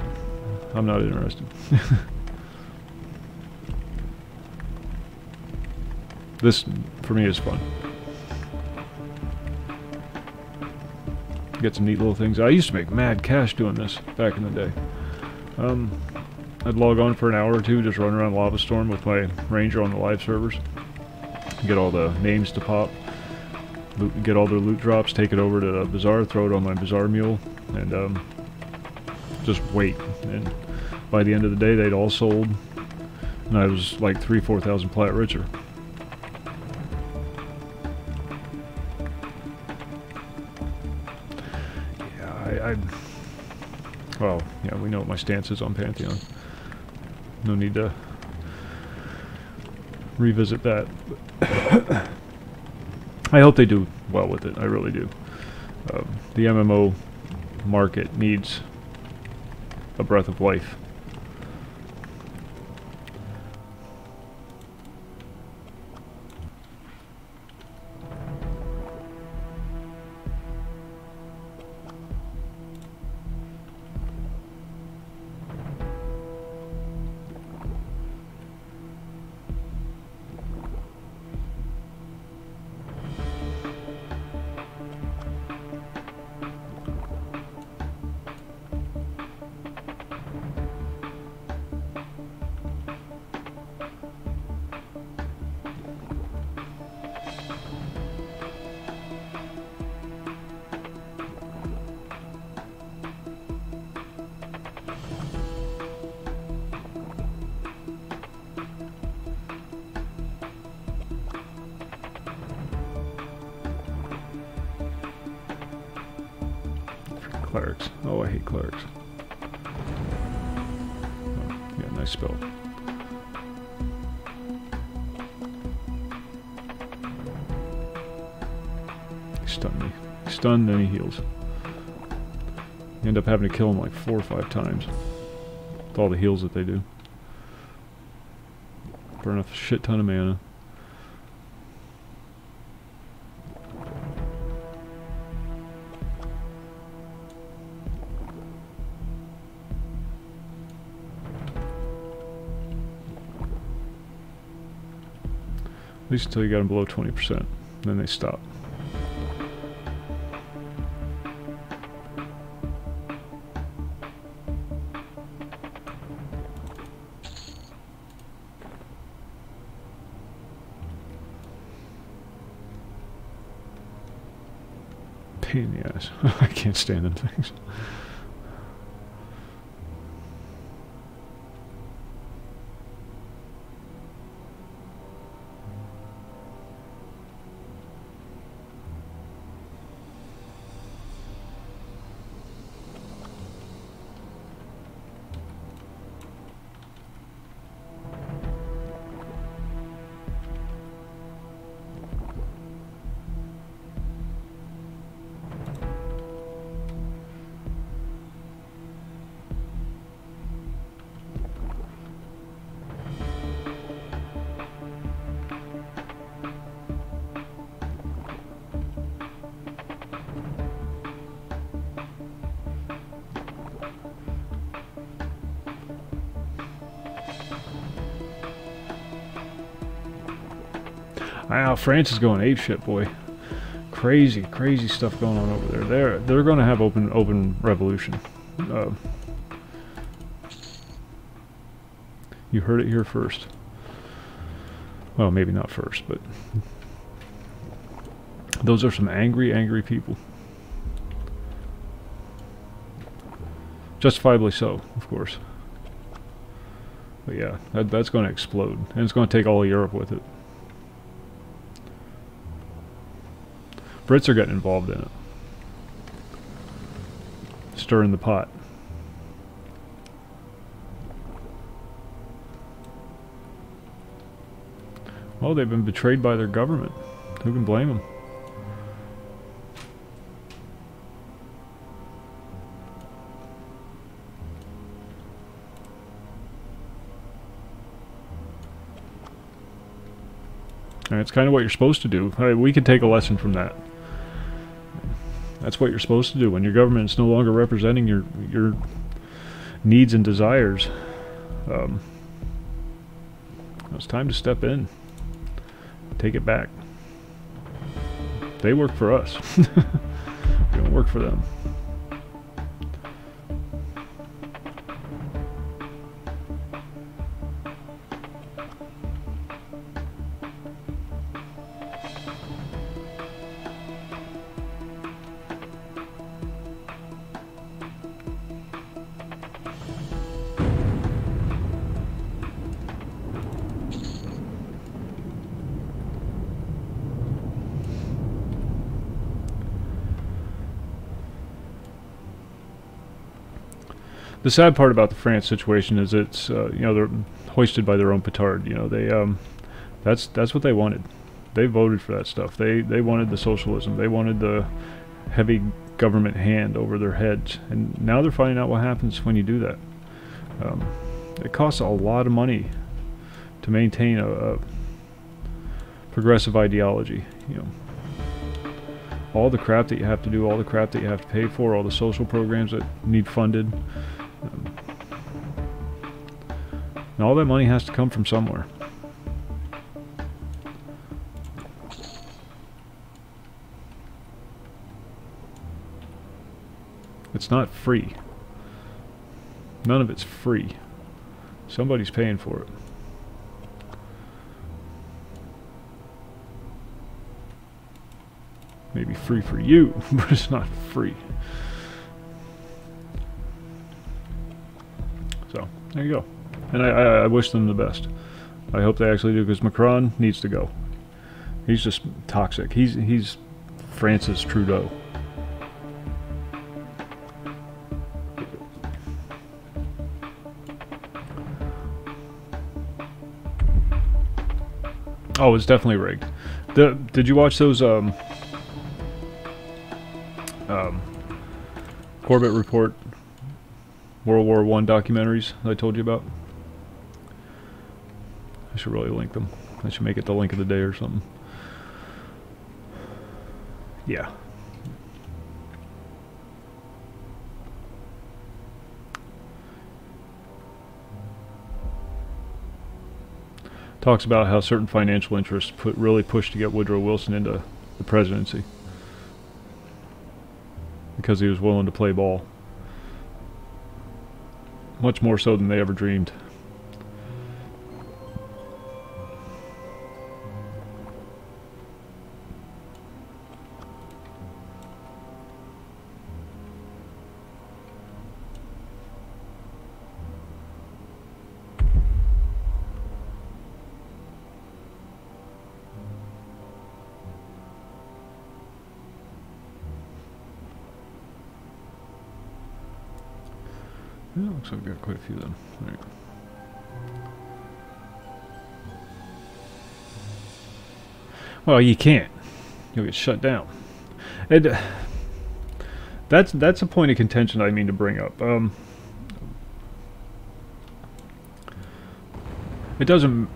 I'm not interested. This, for me, is fun. Get some neat little things. I used to make mad cash doing this back in the day. I'd log on for an hour or two, just run around Lavastorm with my ranger on the live servers, get all the names to pop, get all their loot drops, take it over to the bazaar, throw it on my bazaar mule, and just wait. And by the end of the day, they'd all sold, and I was like 3,000-4,000 plat richer. Yeah, well, yeah, we know what my stance is on Pantheon. No need to revisit that. I hope they do well with it. I really do. The MMO market needs a breath of life. Clerics. Oh, I hate clerics. Oh, yeah, nice spell. He stunned me. He stunned, then he heals. You end up having to kill him like 4 or 5 times. With all the heals that they do. Burn a shit ton of mana. At least until you got them below 20%. Then they stop. Pain in the ass. I can't stand them things. Wow, France is going apeshit, boy. Crazy, crazy stuff going on over there. They're going to have open revolution. You heard it here first. Well, maybe not first, but those are some angry, angry people. Justifiably so, of course. But yeah, that's going to explode, and it's going to take all of Europe with it. Brits are getting involved in it. Stirring the pot. Well, they've been betrayed by their government. Who can blame them? And it's kind of what you're supposed to do. We could take a lesson from that. That's what you're supposed to do when your government is no longer representing your needs and desires. It's time to step in, take it back. They work for us. We don't work for them. The sad part about the France situation is it's you know, they're hoisted by their own petard. You know, they that's what they wanted. They voted for that stuff. They wanted the socialism. They wanted the heavy government hand over their heads, and now they're finding out what happens when you do that. It costs a lot of money to maintain a progressive ideology. You know, all the crap that you have to do, all the crap that you have to pay for, all the social programs that need funded. And all that money has to come from somewhere. It's not free. None of it's free. Somebody's paying for it. Maybe free for you, but it's not free. So, there you go. And I wish them the best. I hope they actually do, because Macron needs to go. He's just toxic. He's France's Trudeau. Oh, it's definitely rigged. Did you watch those Corbett Report World War I documentaries that I told you about? I should really link them. I should make it the link of the day or something. Yeah. Talks about how certain financial interests really pushed to get Woodrow Wilson into the presidency because he was willing to play ball. Much more so than they ever dreamed. Yeah, looks like we've got quite a few of them. All right. Well, you can't. You'll get shut down. And that's a point of contention I mean to bring up. It doesn't...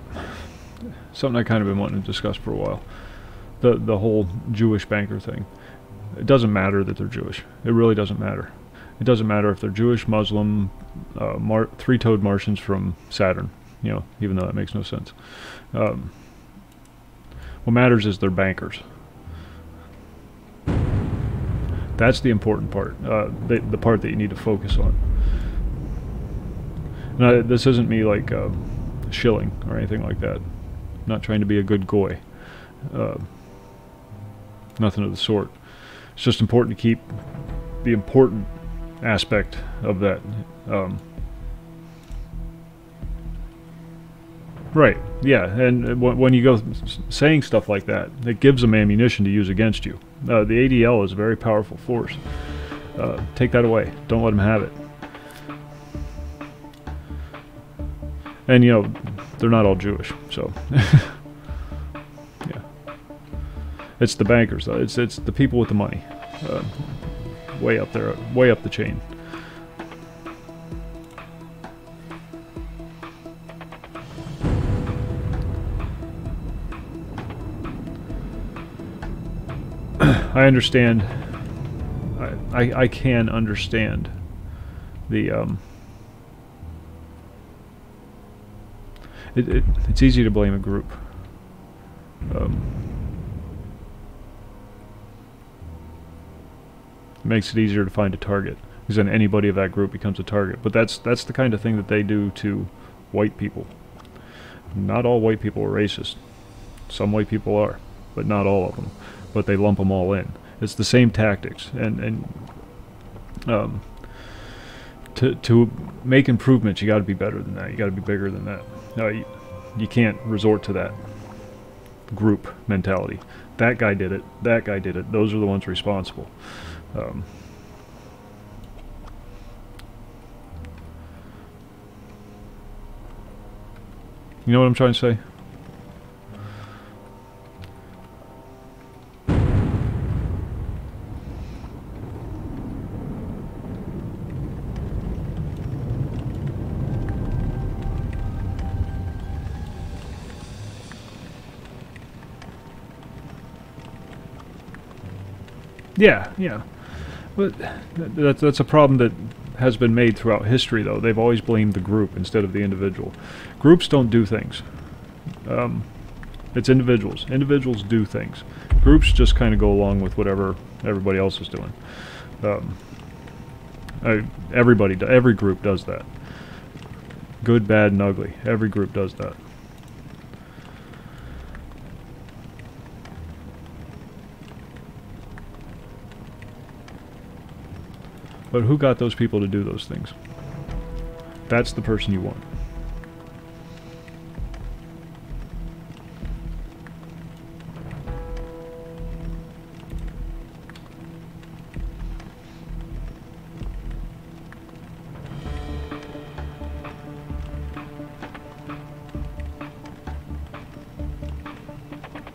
Something I kind of been wanting to discuss for a while. The whole Jewish banker thing. It doesn't matter that they're Jewish. It really doesn't matter. It doesn't matter if they're Jewish, Muslim, three-toed Martians from Saturn, you know, even though that makes no sense. What matters is they're bankers. That's the important part, the part that you need to focus on. Now, this isn't me like shilling or anything like that. I'm not trying to be a good goy. Nothing of the sort. It's just important to keep the important aspect of that. Right, yeah, and when you go saying stuff like that, it gives them ammunition to use against you. The ADL is a very powerful force. Take that away. Don't let them have it. And, you know, they're not all Jewish, so... yeah. It's the bankers, though. It's the people with the money. Way up there, way up the chain. I understand. I can understand the it's easy to blame a group. It makes it easier to find a target, because then anybody of that group becomes a target. But that's the kind of thing that they do to white people. Not all white people are racist. Some white people are, but not all of them. But they lump them all in. It's the same tactics, and to make improvements, you got to be better than that. You got to be bigger than that. You can't resort to that group mentality. That guy did it. That guy did it. Those are the ones responsible. You know what I'm trying to say? Yeah, yeah. But that's a problem that has been made throughout history, though. They've always blamed the group instead of the individual. Groups don't do things. It's individuals. Individuals do things. Groups just kind of go along with whatever everybody else is doing. Every group does that. Good, bad, and ugly. Every group does that. But who got those people to do those things? That's the person you want.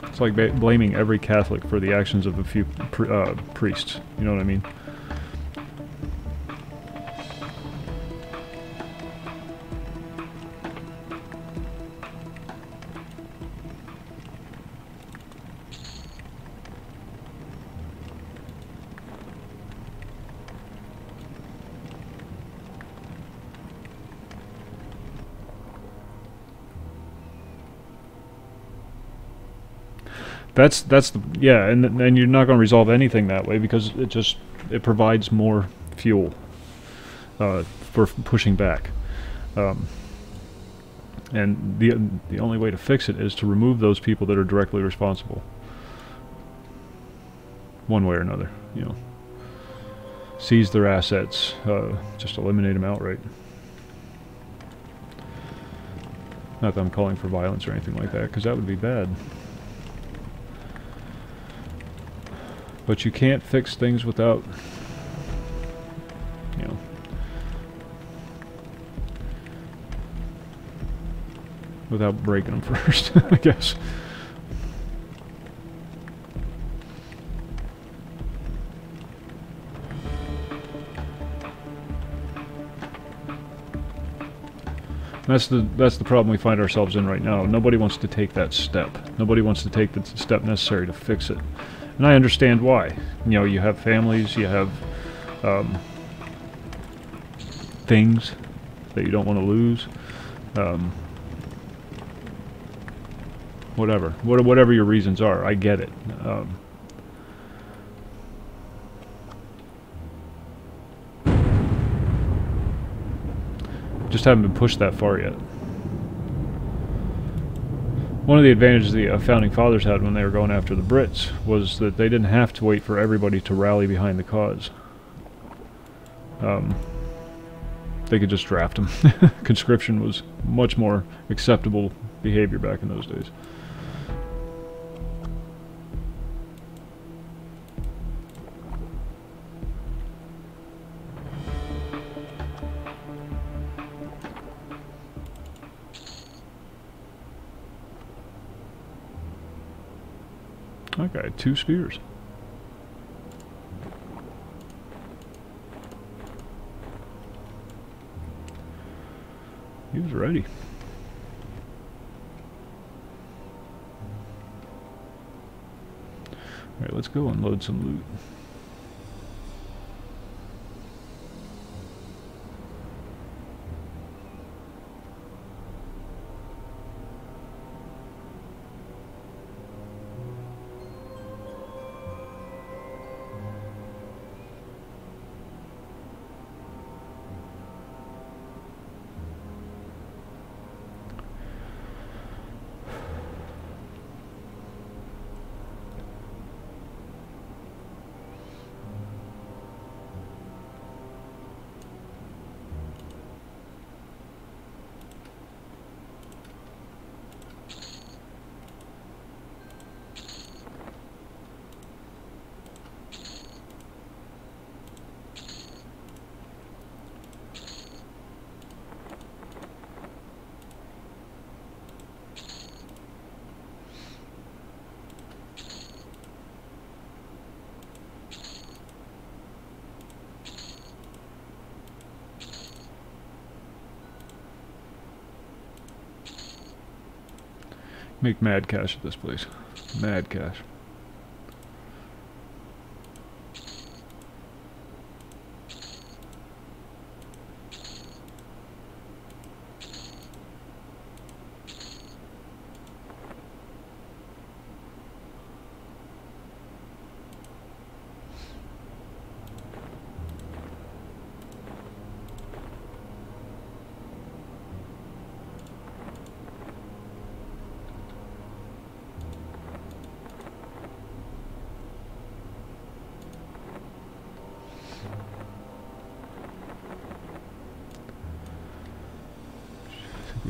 It's like blaming every Catholic for the actions of a few priests. You know what I mean? That's the, yeah, and you're not going to resolve anything that way, because it provides more fuel for pushing back. And the only way to fix it is to remove those people that are directly responsible, one way or another. You know, seize their assets, just eliminate them outright. Not that I'm calling for violence or anything like that, because that would be bad. But you can't fix things without, you know, without breaking them first, I guess. That's the problem we find ourselves in right now. Nobody wants to take that step. Nobody wants to take the step necessary to fix it. And I understand why. You know, you have families, you have things that you don't want to lose. Whatever your reasons are, I get it. Just haven't been pushed that far yet. One of the advantages the Founding Fathers had when they were going after the Brits was that they didn't have to wait for everybody to rally behind the cause. They could just draft them. Conscription was much more acceptable behavior back in those days. Okay, 2 spears. He was ready. Alright, let's go unload some loot. Make mad cash at this place. Mad cash.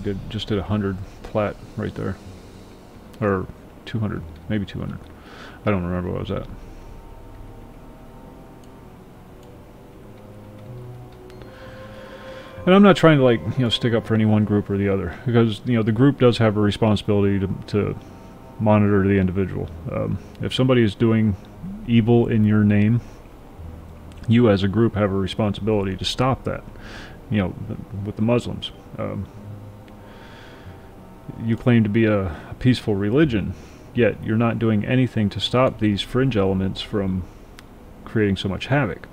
We just did 100 plat right there, or 200, maybe 200. I don't remember what I was at. And I'm not trying to, like, you know, stick up for any one group or the other, because, you know, the group does have a responsibility to monitor the individual. If somebody is doing evil in your name, you as a group have a responsibility to stop that. You know, with the Muslims. You claim to be a peaceful religion, yet you're not doing anything to stop these fringe elements from creating so much havoc.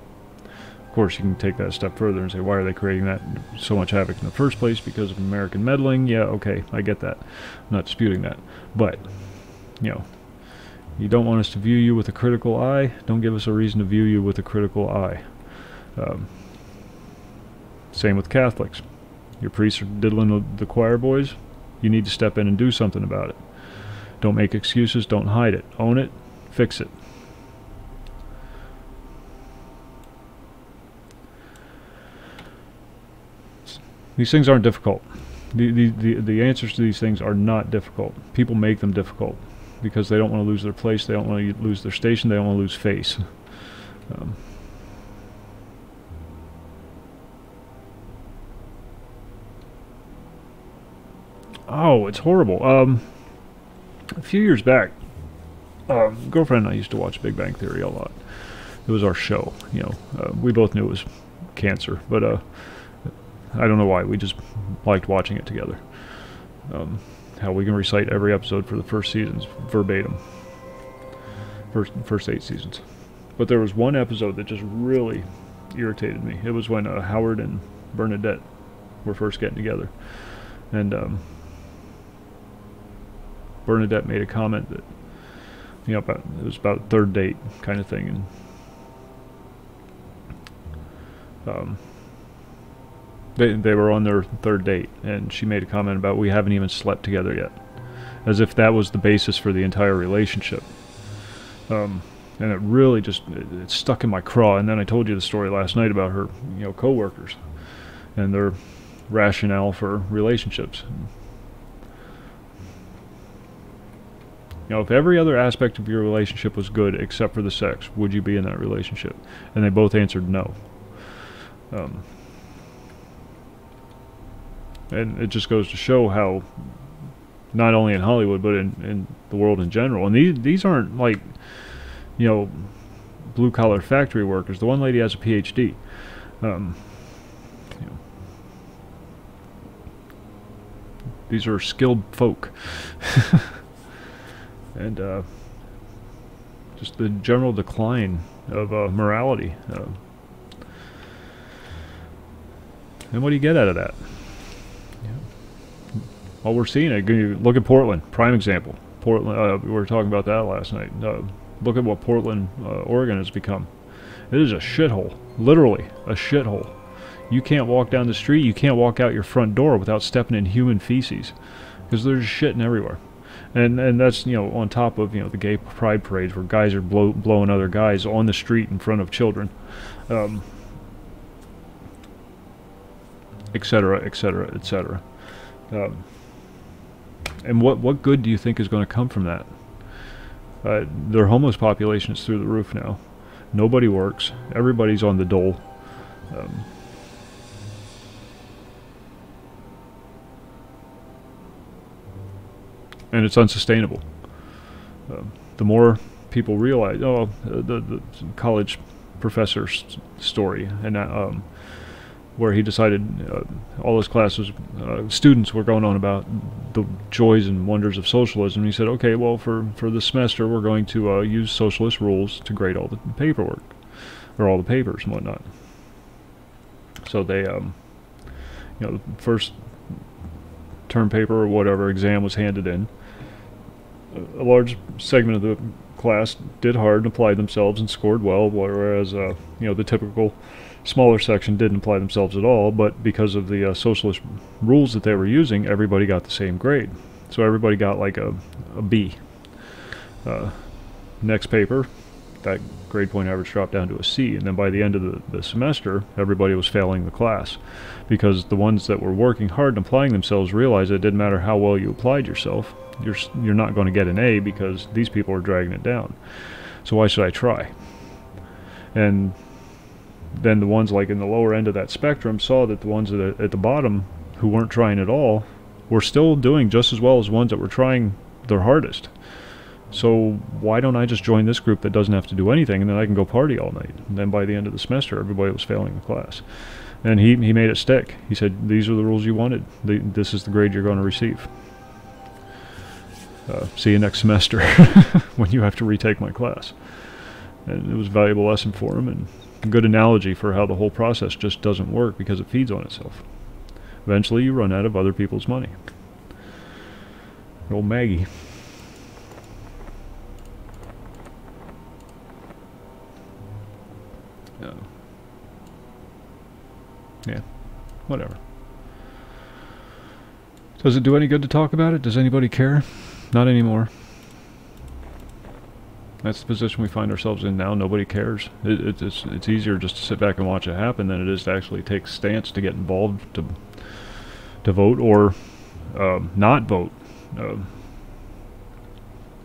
Of course, you can take that a step further and say, why are they creating that so much havoc in the first place? Because of American meddling? Yeah, okay, I get that. I'm not disputing that. But, you know, you don't want us to view you with a critical eye? Don't give us a reason to view you with a critical eye. Same with Catholics. Your priests are diddling the choir boys? You need to step in and do something about it. Don't make excuses, don't hide it. Own it, fix it. These things aren't difficult. The answers to these things are not difficult. People make them difficult because they don't want to lose their place, they don't want to lose their station, they don't want to lose face. Oh, it's horrible. A few years back, girlfriend and I used to watch Big Bang Theory a lot. It was our show, you know. We both knew it was cancer, but I don't know why. We just liked watching it together. How we can recite every episode for the first seasons verbatim. First 8 seasons. But there was one episode that just really irritated me. It was when Howard and Bernadette were first getting together. And Bernadette made a comment that, you know, it was about third date kind of thing, and they were on their third date, and she made a comment about, we haven't even slept together yet, as if that was the basis for the entire relationship. And it really just it stuck in my craw. And then I told you the story last night about her, you know, co-workers and their rationale for relationships. You know, if every other aspect of your relationship was good except for the sex, would you be in that relationship? And they both answered no. And it just goes to show how, not only in Hollywood, but in the world in general, and these aren't like, you know, blue-collar factory workers. The one lady has a PhD. You know, these are skilled folk. And just the general decline of morality. And what do you get out of that? Well, we're seeing it. Look at Portland, prime example. Portland. We were talking about that last night. Look at what Portland, Oregon has become. It is a shithole, literally a shithole. You can't walk down the street. You can't walk out your front door without stepping in human feces, because there's shitting everywhere. And that's, on top of, the gay pride parades where guys are blowing other guys on the street in front of children, et cetera, et cetera, et cetera. And what good do you think is going to come from that? Their homeless population is through the roof now. Nobody works. Everybody's on the dole. And it's unsustainable. The more people realize, the college professor's story, and where he decided all his classes, students were going on about the joys and wonders of socialism. He said, okay, well, for this semester, we're going to use socialist rules to grade all the paperwork, or all the papers and whatnot. So they, the first term paper or whatever exam was handed in. A large segment of the class did hard and applied themselves and scored well, whereas the typical smaller section didn't apply themselves at all. But because of the socialist rules that they were using, everybody got the same grade. So everybody got like a B. Next paper, that grade point average dropped down to a C, and then by the end of the semester, everybody was failing the class, because the ones that were working hard and applying themselves realized it didn't matter how well you applied yourself, you're not going to get an A, because these people are dragging it down. So why should I try? And then the ones like in the lower end of that spectrum saw that the ones at the bottom who weren't trying at all were still doing just as well as ones that were trying their hardest. So why don't I just join this group that doesn't have to do anything, and then I can go party all night? And then by the end of the semester, everybody was failing the class. And he made it stick. He said, these are the rules you wanted. This is the grade you're going to receive. See you next semester when you have to retake my class. And it was a valuable lesson for him, and a good analogy for how the whole process just doesn't work because it feeds on itself. Eventually you run out of other people's money. Old Maggie. Yeah, whatever. Does it do any good to talk about it? Does anybody care? Not anymore. That's the position we find ourselves in now. Nobody cares. It's easier just to sit back and watch it happen than it is to actually take a stance to get involved, to vote or not vote.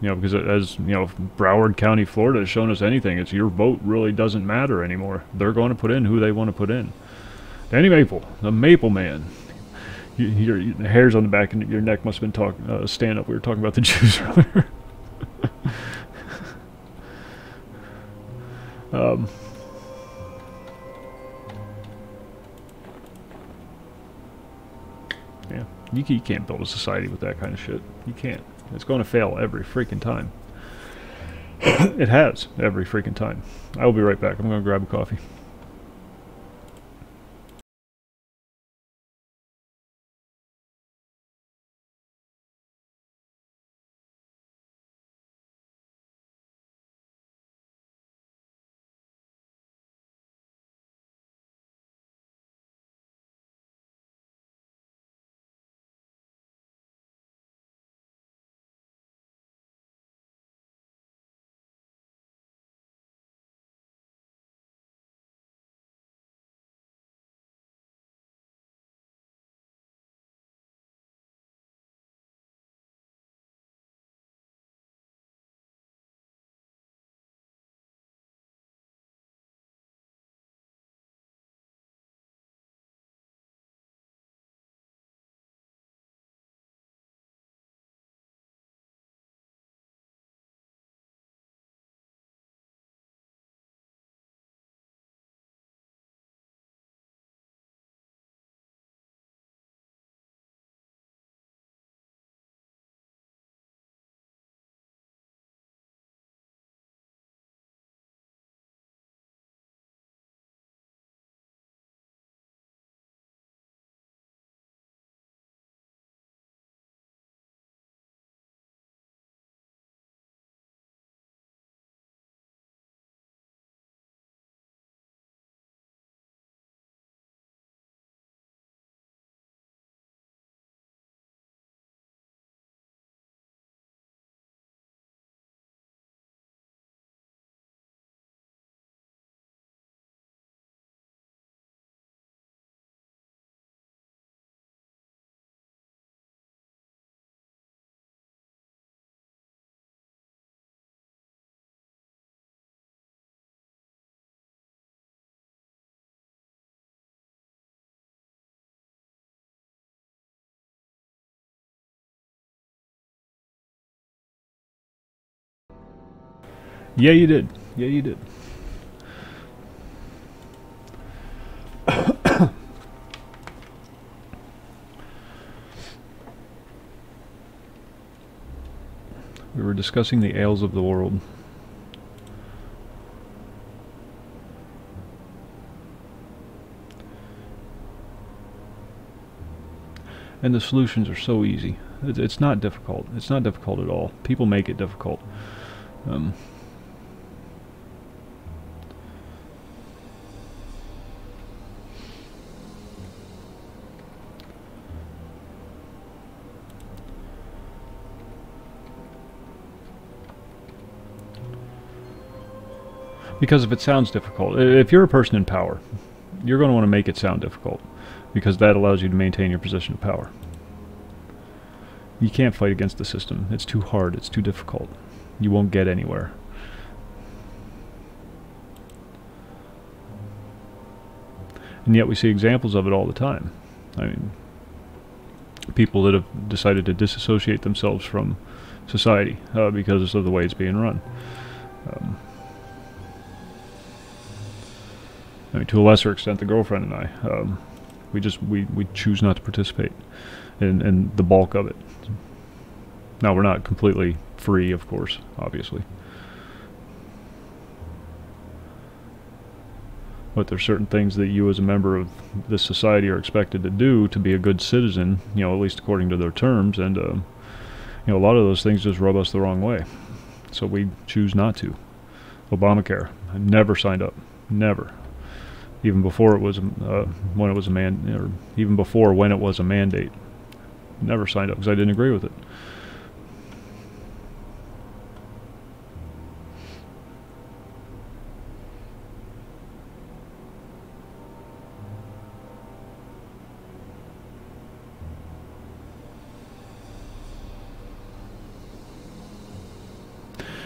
Because as Broward County, Florida has shown us anything, it's your vote really doesn't matter anymore. They're going to put in who they want to put in. Danny Maple, the Maple Man. Your hairs on the back of your neck must have been stand up. We were talking about the Jews earlier. Yeah, you can't build a society with that kind of shit. You can't. It's going to fail every freaking time. It has every freaking time. I will be right back. I'm going to grab a coffee. Yeah, you did. Yeah, you did. We were discussing the ails of the world. And the solutions are so easy. It's not difficult. It's not difficult at all. People make it difficult. Because if it sounds difficult, if you're a person in power, you're going to want to make it sound difficult, because that allows you to maintain your position of power. You can't fight against the system. It's too hard. It's too difficult. You won't get anywhere. And yet we see examples of it all the time. I mean, people that have decided to disassociate themselves from society because of the way it's being run. I mean, to a lesser extent, the girlfriend and I, we choose not to participate in the bulk of it. Now, we're not completely free, of course, obviously. But there's certain things that you as a member of this society are expected to do to be a good citizen, you know, at least according to their terms, and you know, a lot of those things just rub us the wrong way. So we choose not to. Obamacare, I never signed up. Never. Even before it was when it was or even before when it was a mandate, never signed up because I didn't agree with it.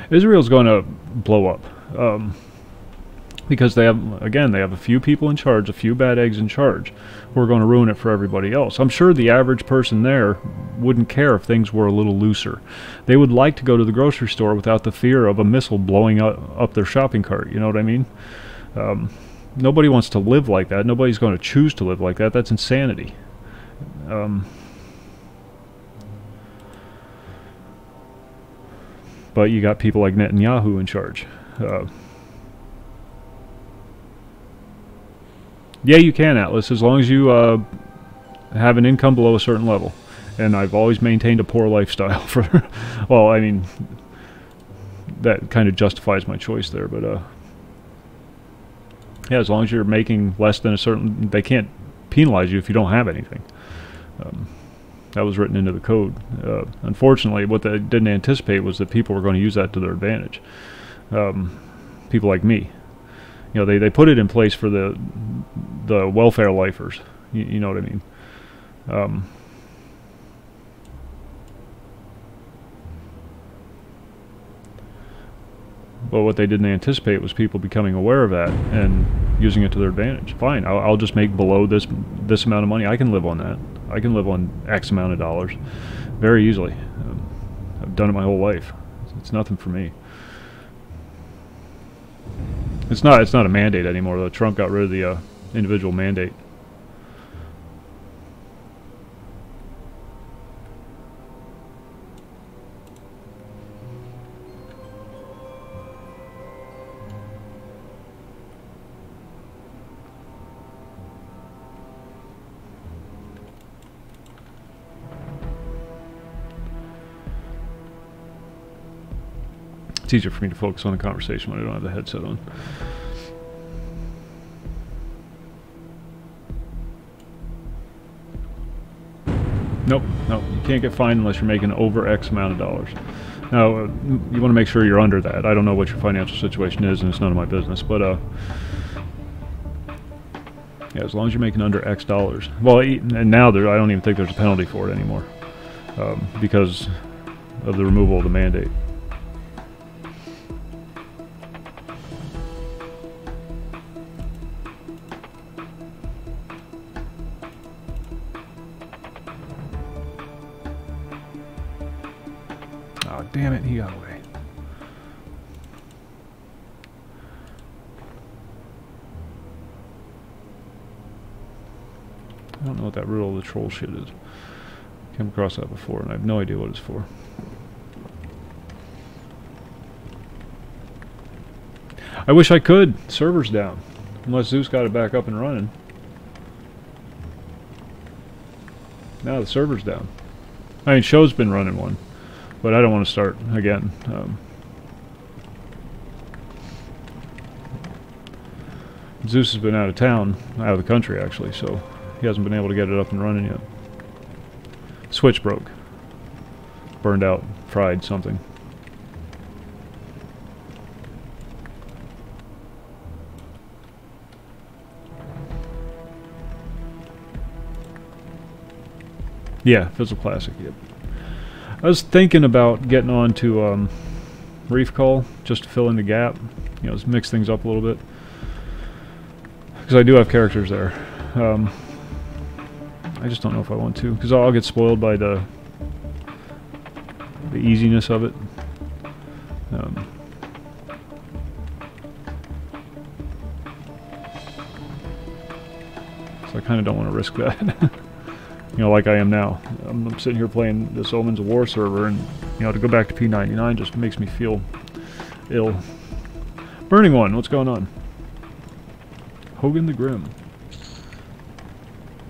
Israel's going to blow up. Because they have a few people in charge, a few bad eggs in charge, who are going to ruin it for everybody else. I'm sure the average person there wouldn't care if things were a little looser. They would like to go to the grocery store without the fear of a missile blowing up their shopping cart, you know what I mean? Nobody wants to live like that. Nobody's going to choose to live like that. That's insanity. But you got people like Netanyahu in charge. Yeah, you can, Atlas, as long as you have an income below a certain level. And I've always maintained a poor lifestyle for, well, I mean, that kind of justifies my choice there, but yeah, as long as you're making less than a certain, they can't penalize you if you don't have anything. That was written into the code. Unfortunately, what they didn't anticipate was that people were going to use that to their advantage. People like me. You know, they put it in place for the welfare lifers. You know what I mean? But what they didn't anticipate was people becoming aware of that and using it to their advantage. Fine, I'll just make below this amount of money. I can live on that. I can live on X amount of dollars very easily. I've done it my whole life. It's nothing for me. It's not a mandate anymore, though. Trump got rid of the individual mandate. It's easier for me to focus on the conversation when I don't have the headset on. Nope, you can't get fined unless you're making over X amount of dollars. Now, you want to make sure you're under that. I don't know what your financial situation is, and it's none of my business, but yeah, as long as you're making under X dollars. Well, and now I don't even think there's a penalty for it anymore because of the removal of the mandate. Oh, damn it, he got away. I don't know what that riddle of the troll shit is. Came across that before, and I have no idea what it's for. I wish I could. Server's down. Unless Zeus got it back up and running. Now the server's down. I mean, show's been running one, but I don't want to start again. Zeus has been out of town, out of the country actually, so he hasn't been able to get it up and running yet. Switch broke. Burned out. Fried something. Yeah, Fizzle Classic, yep. I was thinking about getting on to Reef Call, just to fill in the gap. You know, just mix things up a little bit. Because I do have characters there. I just don't know if I want to, because I'll get spoiled by the easiness of it. So I kind of don't want to risk that. You know, like I am now. I'm sitting here playing this Omens of War server, and you know, to go back to P99 just makes me feel ill. Burning One, what's going on? Hogan the Grim.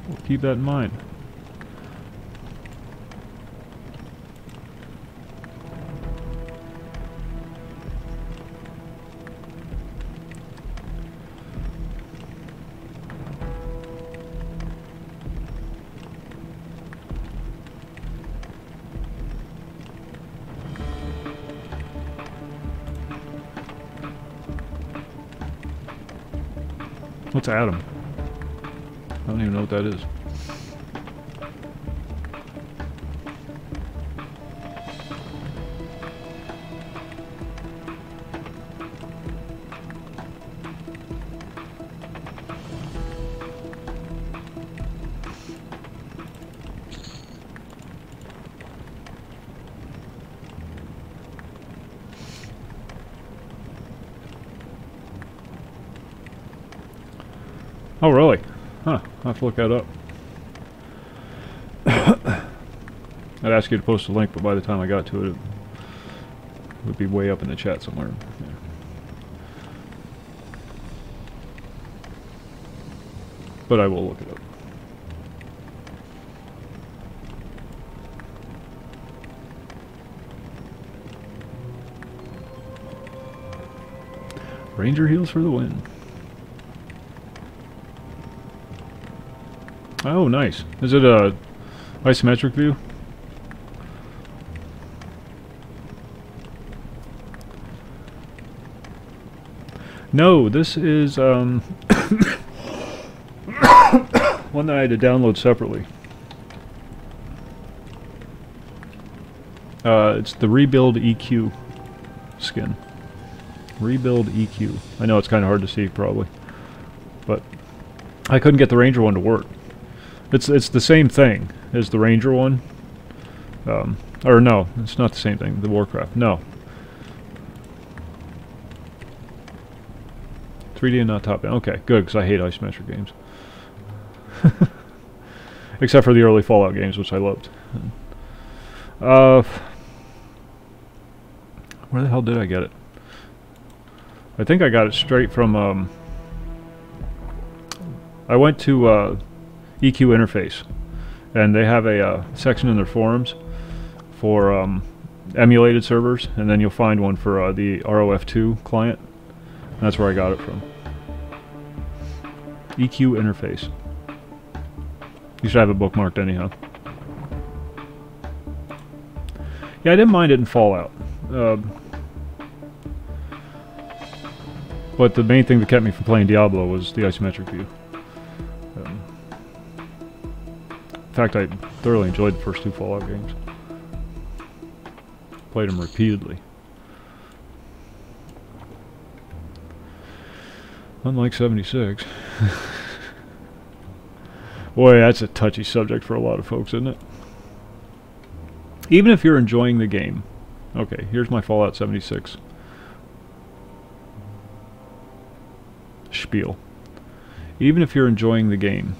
We'll keep that in mind. What's Adam? I don't even know what that is. Oh, really? Huh. I'll have to look that up. I'd ask you to post a link, but by the time I got to it, it would be way up in the chat somewhere. Yeah. But I will look it up. Ranger heals for the win. Oh, nice. Is it a isometric view? No, this is one that I had to download separately. It's the Rebuild EQ skin. Rebuild EQ. I know it's kind of hard to see, probably, but I couldn't get the Ranger one to work. It's the same thing as the Ranger one. Or no, it's not the same thing. The Warcraft. No. 3D and not top down. Okay, good, because I hate isometric games. Except for the early Fallout games, which I loved. Where the hell did I get it? I think I got it straight from... I went to... EQ Interface, and they have a section in their forums for emulated servers, and then you'll find one for the ROF2 client, and that's where I got it from. EQ Interface. You should have it bookmarked anyhow. Yeah, I didn't mind it in Fallout, but the main thing that kept me from playing Diablo was the isometric view. In fact, I thoroughly enjoyed the first two Fallout games. Played them repeatedly. Unlike 76. Boy, that's a touchy subject for a lot of folks, isn't it? Even if you're enjoying the game. Okay, here's my Fallout 76 spiel. Even if you're enjoying the game,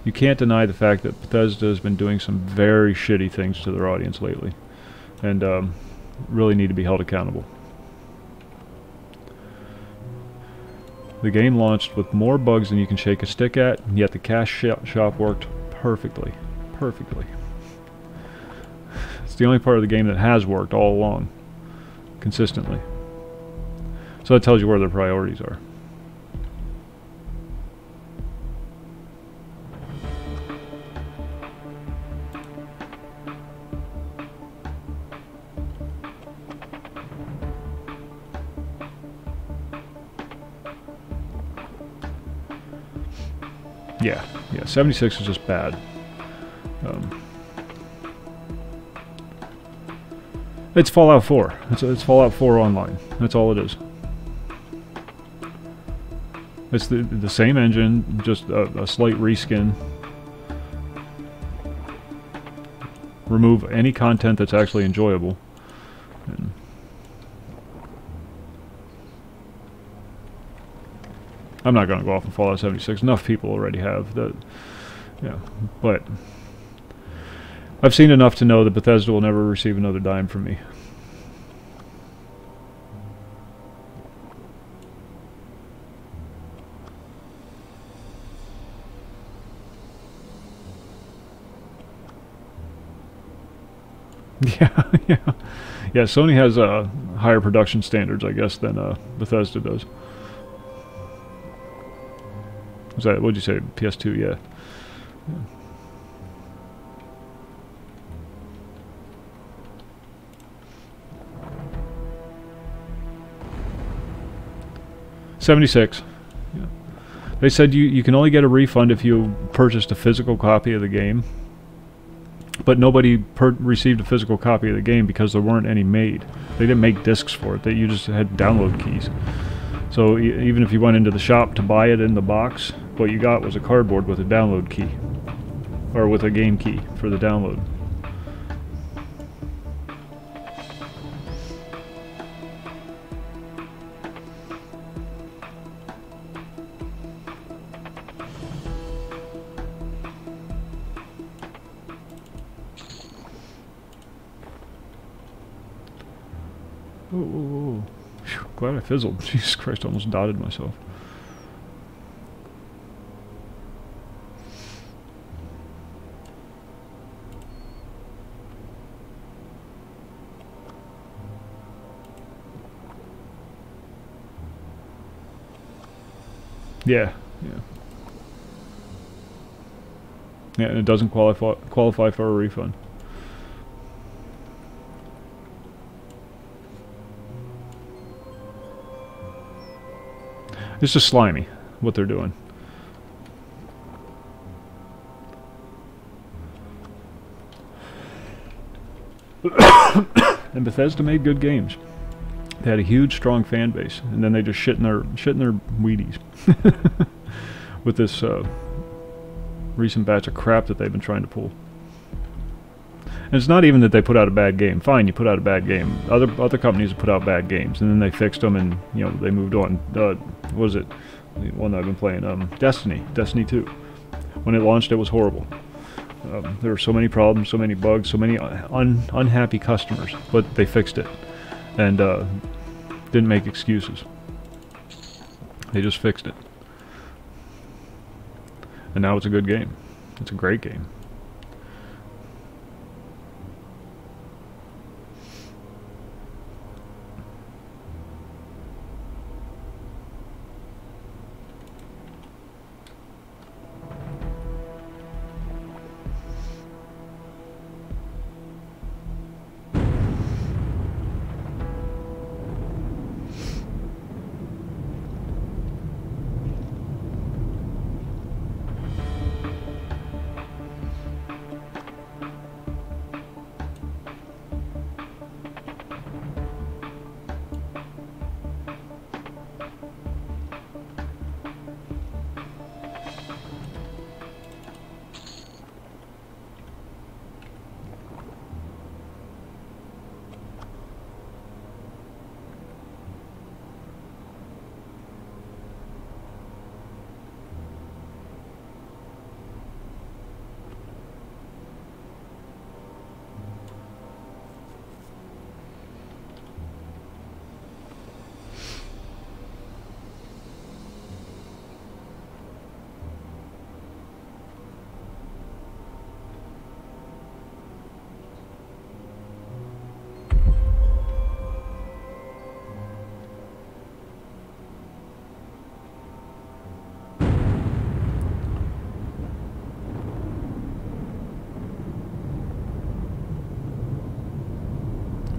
You can't deny the fact that Bethesda has been doing some very shitty things to their audience lately, and really need to be held accountable. The game launched with more bugs than you can shake a stick at, and yet the cash shop worked perfectly. Perfectly. It's the only part of the game that has worked all along, consistently. So that tells you where their priorities are. Yeah, 76 is just bad. It's Fallout 4. It's Fallout 4 online. That's all it is. It's the same engine, just a slight reskin. Remove any content that's actually enjoyable. And I'm not going to go off on Fallout 76. Enough people already have that. Yeah, but I've seen enough to know that Bethesda will never receive another dime from me. Yeah. Sony has higher production standards, I guess, than Bethesda does. Was that, what'd you say, PS2? Yeah. Yeah. 76. Yeah. They said you can only get a refund if you purchased a physical copy of the game, but nobody received a physical copy of the game because there weren't any made. They didn't make discs for it. You just had download keys. So even if you went into the shop to buy it in the box, what you got was a cardboard with a download key, or with a game key for the download. Oh. Whew, glad I fizzled. Jesus Christ, I almost dotted myself. Yeah. Yeah, and it doesn't qualify for a refund. It's just slimy, what they're doing. And Bethesda made good games. They had a huge, strong fan base, and then they just shit in their Wheaties with this recent batch of crap that they've been trying to pull. And it's not even that they put out a bad game. Fine, you put out a bad game. Other companies have put out bad games, and then they fixed them, and they moved on. What was it? The one that I've been playing, Destiny 2. When it launched, it was horrible. There were so many problems, so many bugs, so many unhappy customers, but they fixed it, and didn't make excuses. They just fixed it, and now it's a good game. It's a great game.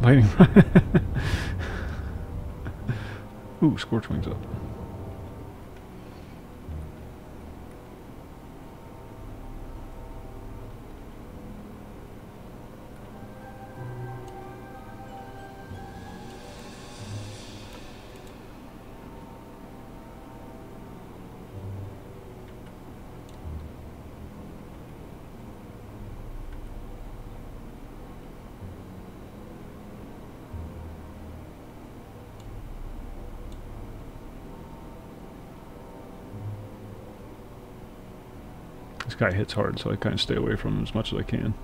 biting. Ooh, Scorchwing's up. This guy hits hard, so I kind of stay away from him as much as I can.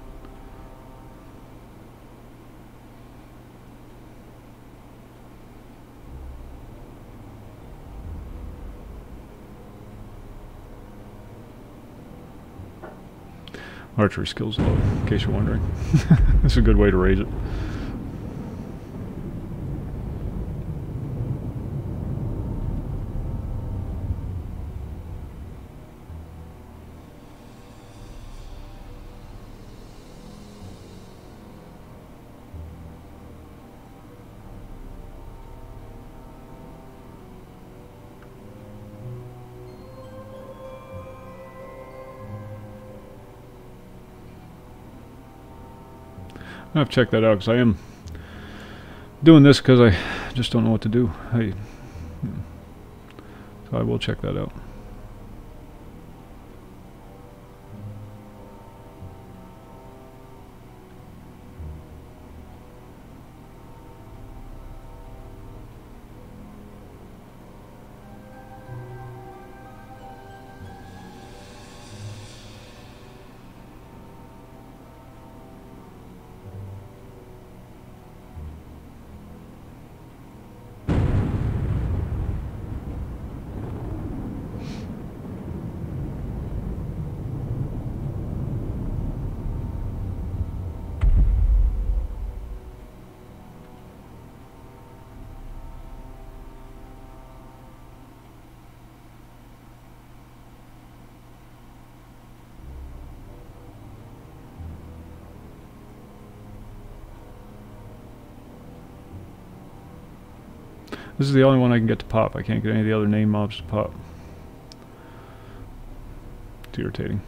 Archery skill's low, in case you're wondering. That's a good way to raise it. I have to check that out because I am doing this because I just don't know what to do. So I will check that out. This is the only one I can get to pop. I can't get any of the other name mobs to pop. It's irritating.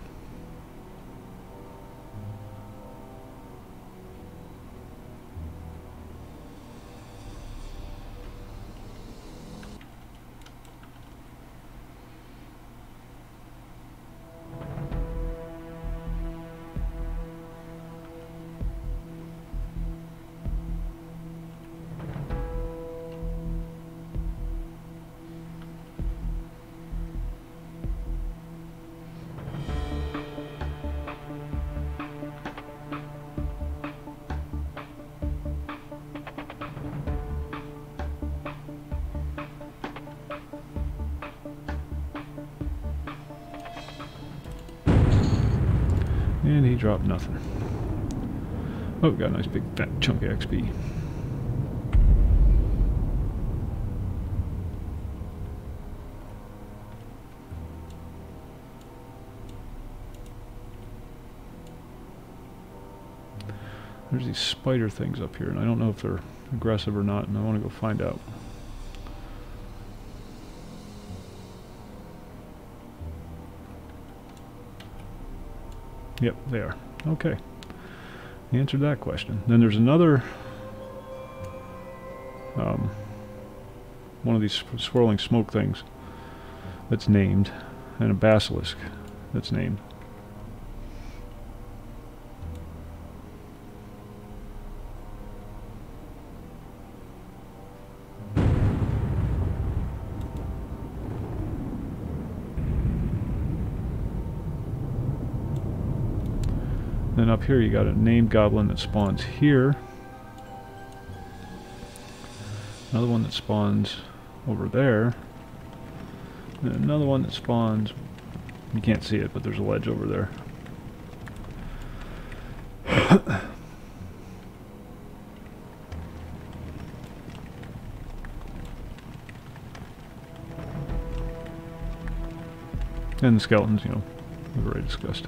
And he dropped nothing. Oh, got a nice big fat chunk of XP. There's these spider things up here, and I don't know if they're aggressive or not, and I want to go find out. Yep, they are. Okay. Answered that question. Then there's another one of these swirling smoke things that's named, and a basilisk that's named. Then up here you got a named goblin that spawns here. Another one that spawns over there. And another one that spawns, you can't see it, but there's a ledge over there. And the skeletons, you know, we've already discussed.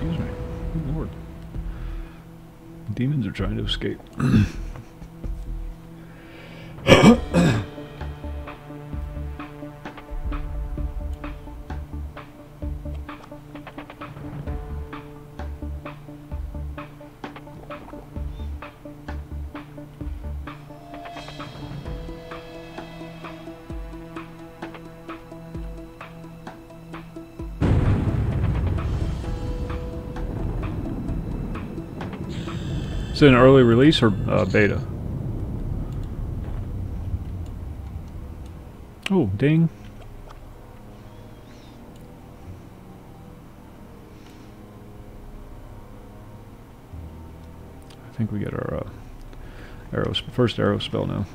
Excuse me. Good lord. Demons are trying to escape. Is it an early release or beta? Oh, ding. I think we get our first arrow spell now.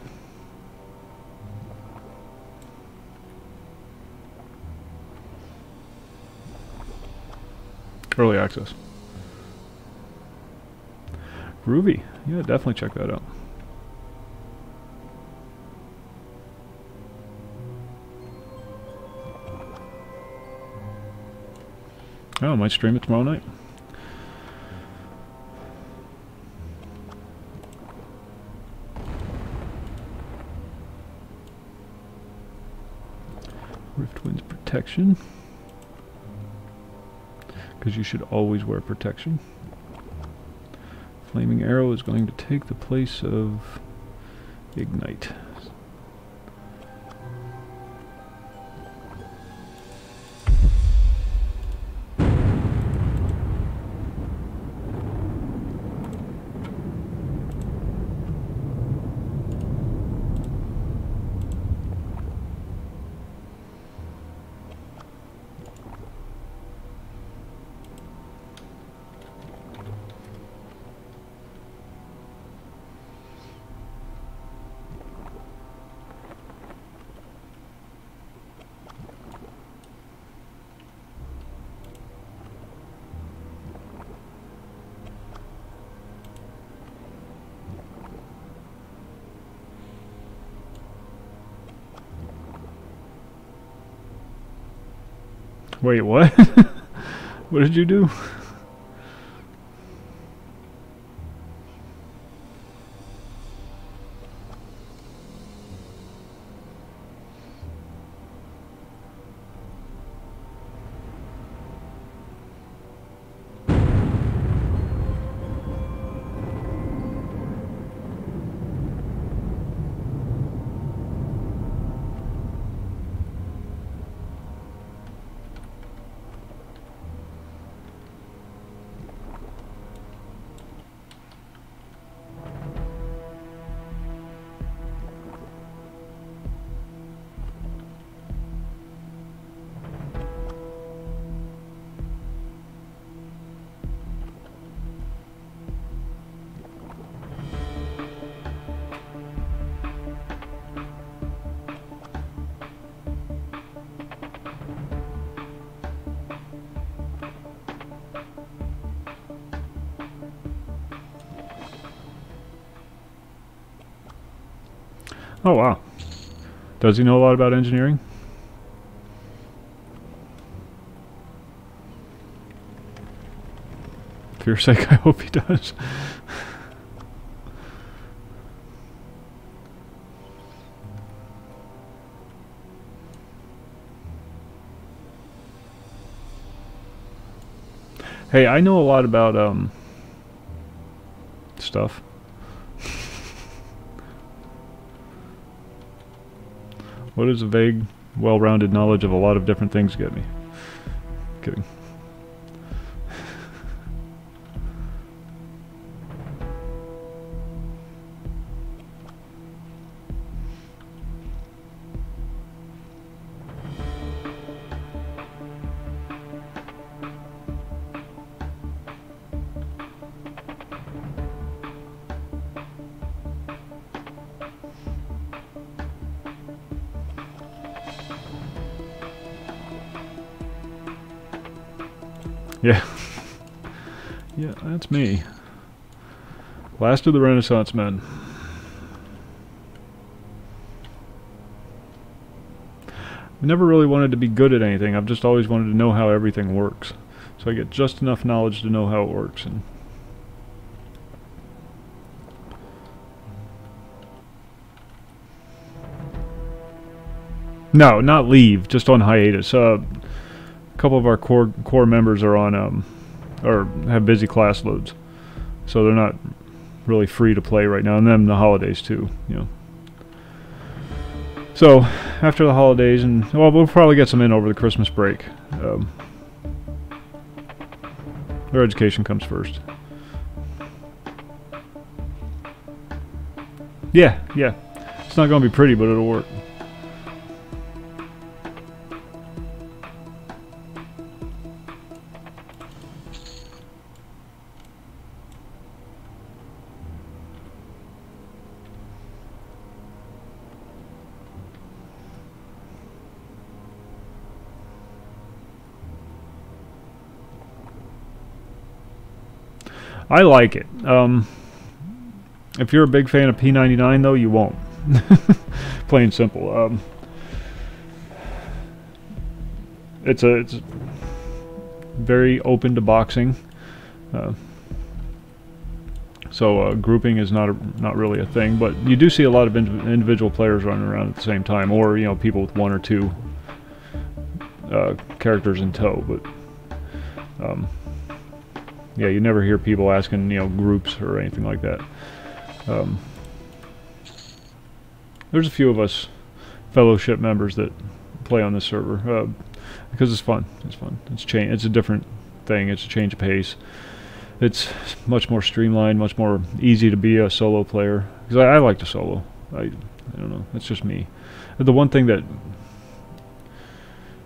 Early access. Groovy. Yeah, definitely check that out. Oh, I might stream it tomorrow night. Riftwind's protection. Because you should always wear protection. Flaming Arrow is going to take the place of Ignite. Wait, what? What did you do? Oh wow. Does he know a lot about engineering? For your sake, I hope he does. Hey, I know a lot about stuff. What does a vague, well-rounded knowledge of a lot of different things get me? Kidding. Yeah. Yeah, that's me. Last of the Renaissance men. I never really wanted to be good at anything. I've just always wanted to know how everything works. So I get just enough knowledge to know how it works. And no, not leave, just on hiatus. A couple of our core members are on or have busy class loads, so they're not really free to play right now, and then the holidays too, you know. So after the holidays, and well, we'll probably get some in over the Christmas break. Their education comes first. Yeah, yeah. It's not going to be pretty, but it'll work. I like it. If you're a big fan of P99, though, you won't. Plain simple. It's very open to boxing. So grouping is not really a thing, but you do see a lot of individual players running around at the same time, or people with one or two characters in tow. But yeah, you never hear people asking groups or anything like that. There's a few of us fellowship members that play on this server because it's fun. It's fun. It's a different thing. It's a change of pace. It's much more streamlined, much more easy to be a solo player. Because I like to solo. I don't know. It's just me. The one thing that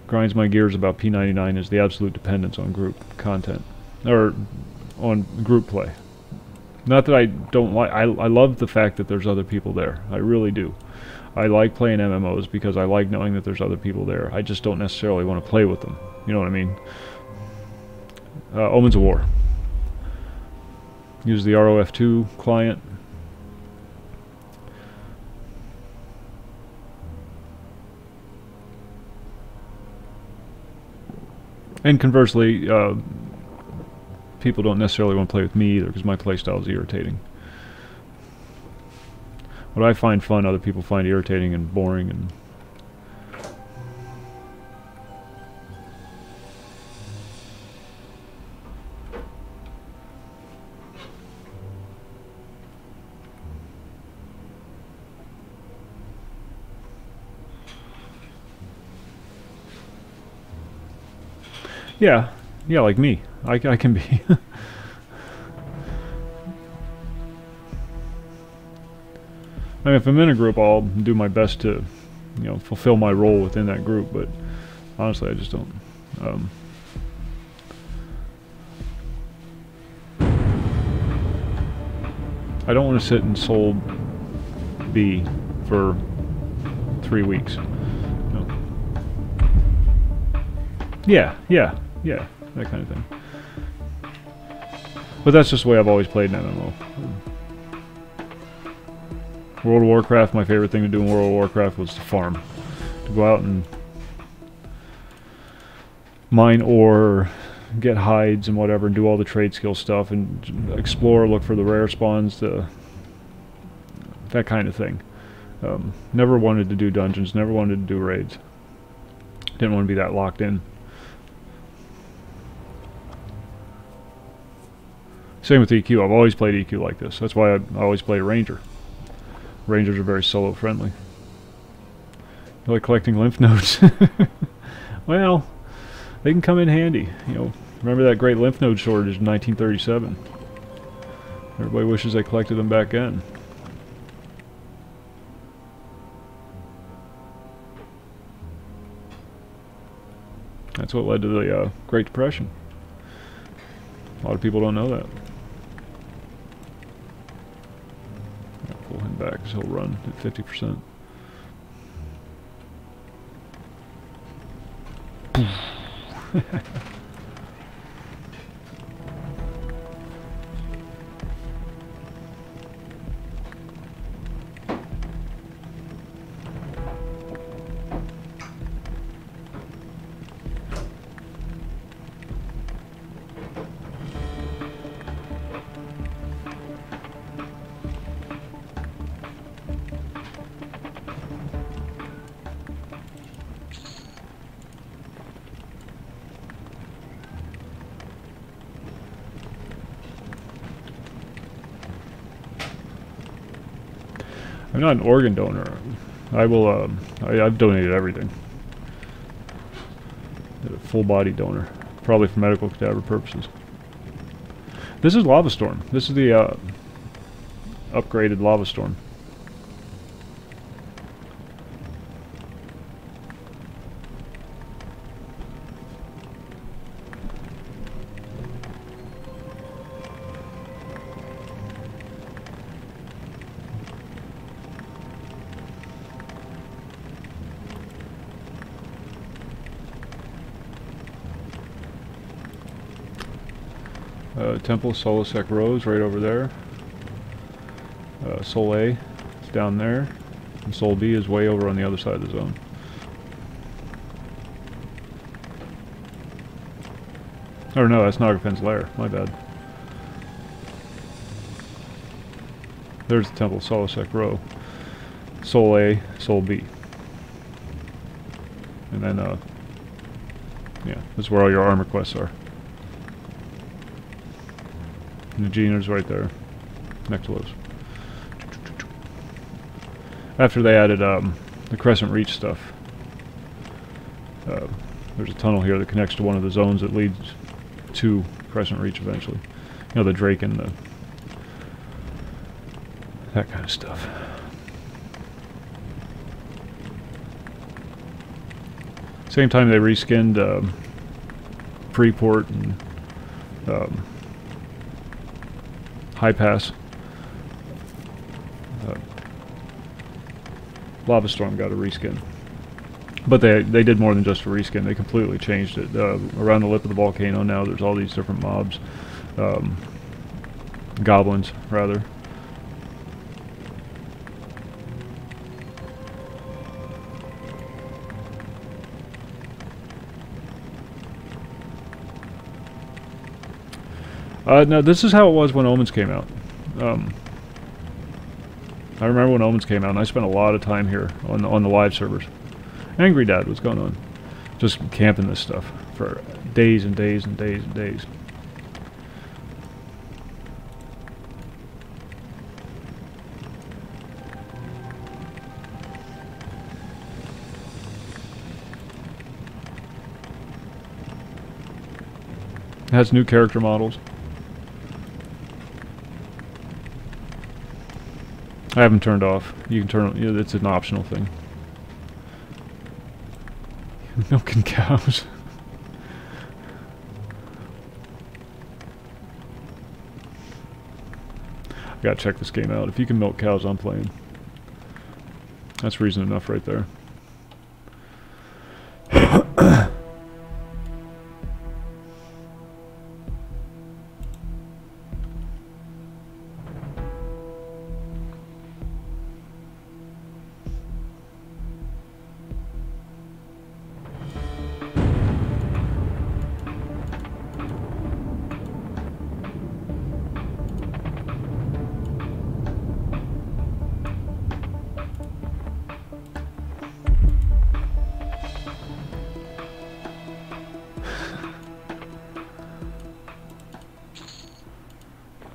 grinds my gears about P99 is the absolute dependence on group content, or on group play. Not that I don't like. I love the fact that there's other people there. I really do. I like playing MMOs because I like knowing that there's other people there. I just don't necessarily want to play with them. You know what I mean? Omens of War. Use the ROF2 client. And conversely, people don't necessarily want to play with me either because my playstyle is irritating. What I find fun, other people find irritating and boring. And yeah, like me. I can be. I mean, if I'm in a group, I'll do my best to, fulfill my role within that group. But honestly, I just don't. I don't want to sit in Soul B for 3 weeks. No. Yeah, that kind of thing. But that's just the way I've always played in MMO. World of Warcraft, my favorite thing to do in World of Warcraft was to farm. To go out and mine ore, get hides and whatever, and do all the trade skill stuff, and explore, look for the rare spawns, that kind of thing. Never wanted to do dungeons, never wanted to do raids. Didn't want to be that locked in. Same with EQ. I've always played EQ like this. That's why I always play a Ranger. Rangers are very solo friendly. You like collecting lymph nodes? Well, they can come in handy. Remember that great lymph node shortage in 1937? Everybody wishes they collected them back then. That's what led to the Great Depression. A lot of people don't know that. Pull him back because he'll run at 50%. I'm not an organ donor. I will. I've donated everything. A full body donor, probably for medical cadaver purposes. This is Lavastorm. This is the upgraded Lavastorm. Temple Solasec Rose right over there. Sol A is down there, and Sol B is way over on the other side of the zone. Oh no, that's Nagapin's lair. My bad. There's the Temple Solasec Row. Sol A, Sol B. And then, yeah, this is where all your armor quests are. And the Gena's right there, next to those. After they added the Crescent Reach stuff, there's a tunnel here that connects to one of the zones that leads to Crescent Reach eventually. You know, the Drake and the... that kind of stuff. Same time they reskinned Freeport and High Pass. Lavastorm got a reskin. But they did more than just a reskin. They completely changed it. Around the lip of the volcano now there's all these different mobs. Goblins, rather. No, this is how it was when Omens came out. I remember when Omens came out, and I spent a lot of time here on the live servers. Angry Dad, what's going on? Just camping this stuff for days and days and days and days. It has new character models. I haven't turned off. You can turn. You know, it's an optional thing. Milking cows. I gotta check this game out. If you can milk cows, I'm playing. That's reason enough right there.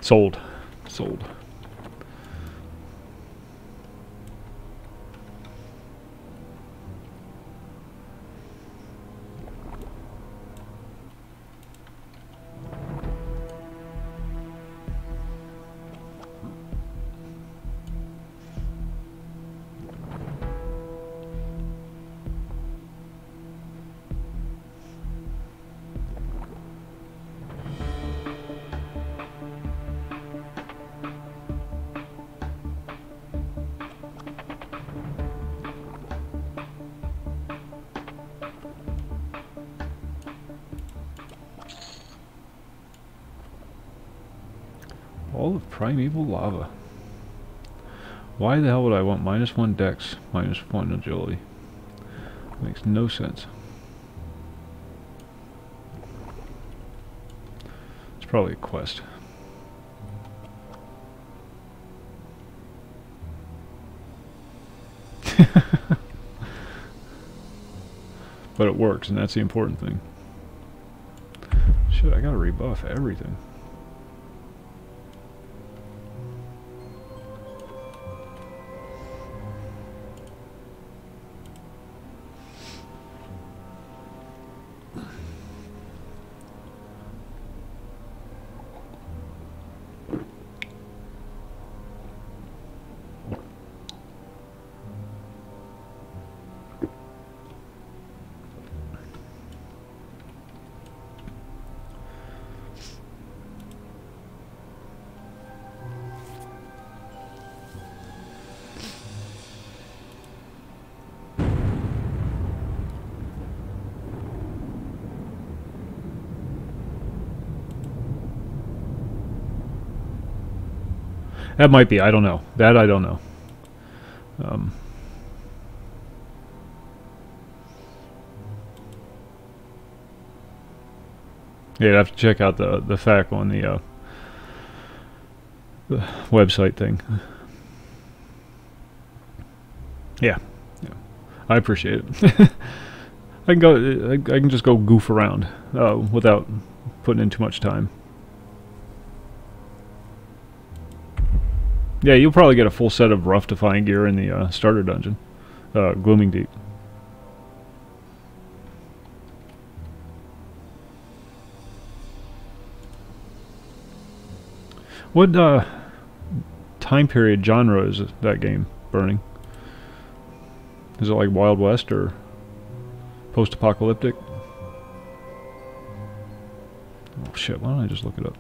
Sold. Sold. All of primeval lava. Why the hell would I want -1 dex, -1 agility? Makes no sense. It's probably a quest. But it works, and that's the important thing. Shit, I gotta rebuff everything. That might be. I don't know. That I don't know. Yeah, I'd have to check out the FAQ on the website thing. Yeah, I appreciate it. I can just go goof around without putting in too much time. Yeah, you'll probably get a full set of rough defying gear in the starter dungeon, Glooming Deep. What time period genre is that game burning? Is it like Wild West or post-apocalyptic? Oh shit, why don't I just look it up?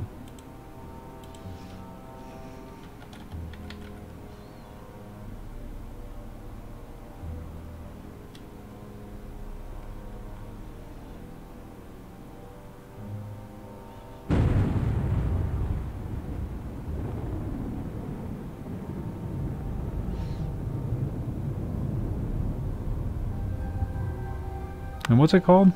And what's it called?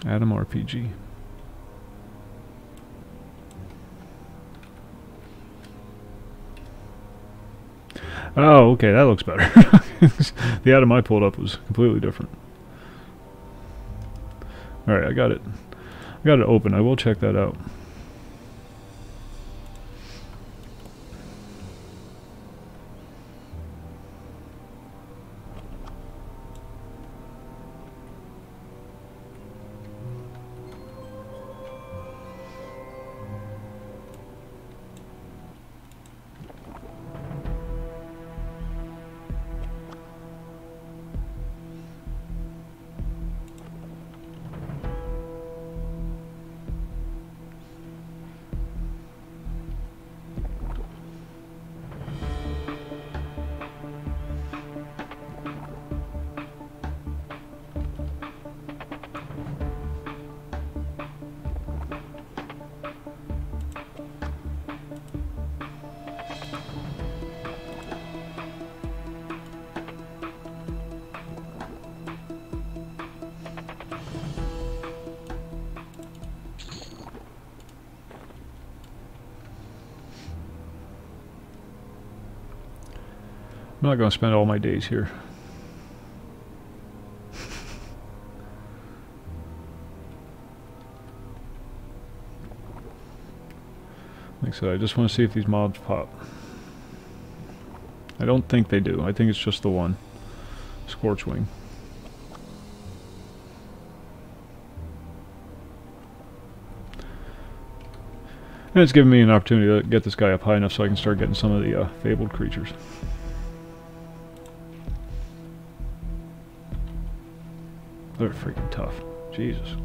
Adam RPG. Oh, okay, that looks better. The Adam I pulled up was completely different. Alright, I got it. I got it open. I will check that out. I'm not going to spend all my days here. Like I said, I just want to see if these mobs pop. I don't think they do. I think it's just the one. Scorchwing. And it's given me an opportunity to get this guy up high enough so I can start getting some of the fabled creatures. They're freaking tough. Jesus.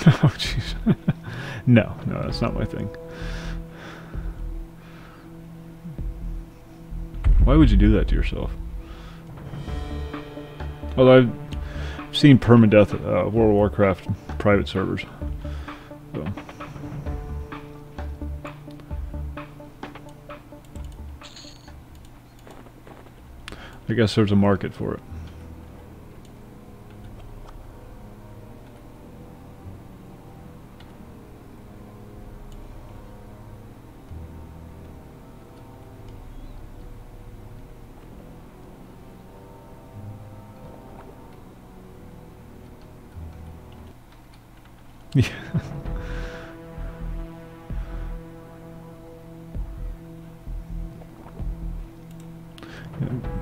Oh, jeez. No, that's not my thing. Why would you do that to yourself? Although I've seen permadeath World of Warcraft private servers. So. I guess there's a market for it. Yeah.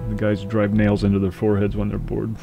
The guys drive nails into their foreheads when they're bored.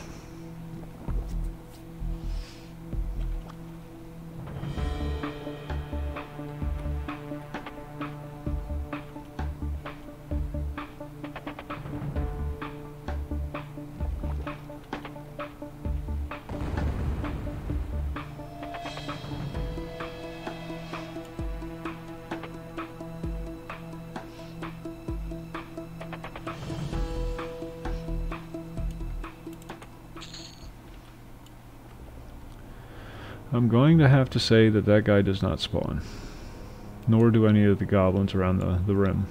I'm going to have to say that that guy does not spawn. Nor do any of the goblins around the rim.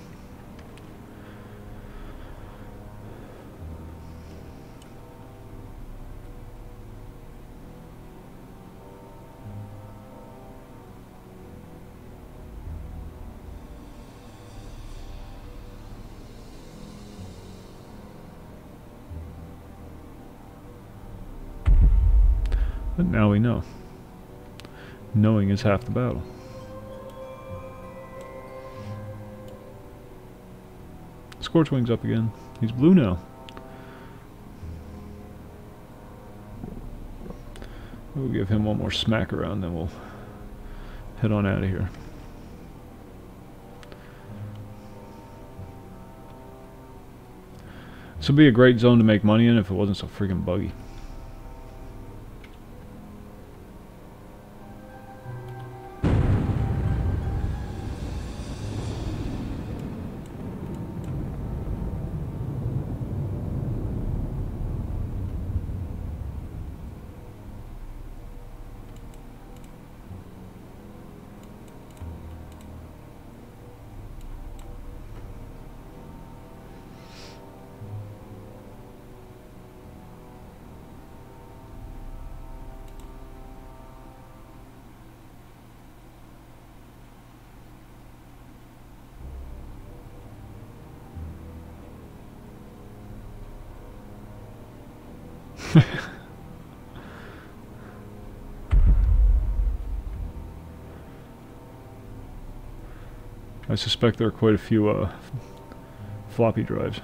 But now we know. Knowing is half the battle. Scorchwing's up again. He's blue now. We'll give him one more smack around, then we'll head on out of here. This would be a great zone to make money in if it wasn't so freaking buggy. I suspect there are quite a few floppy drives.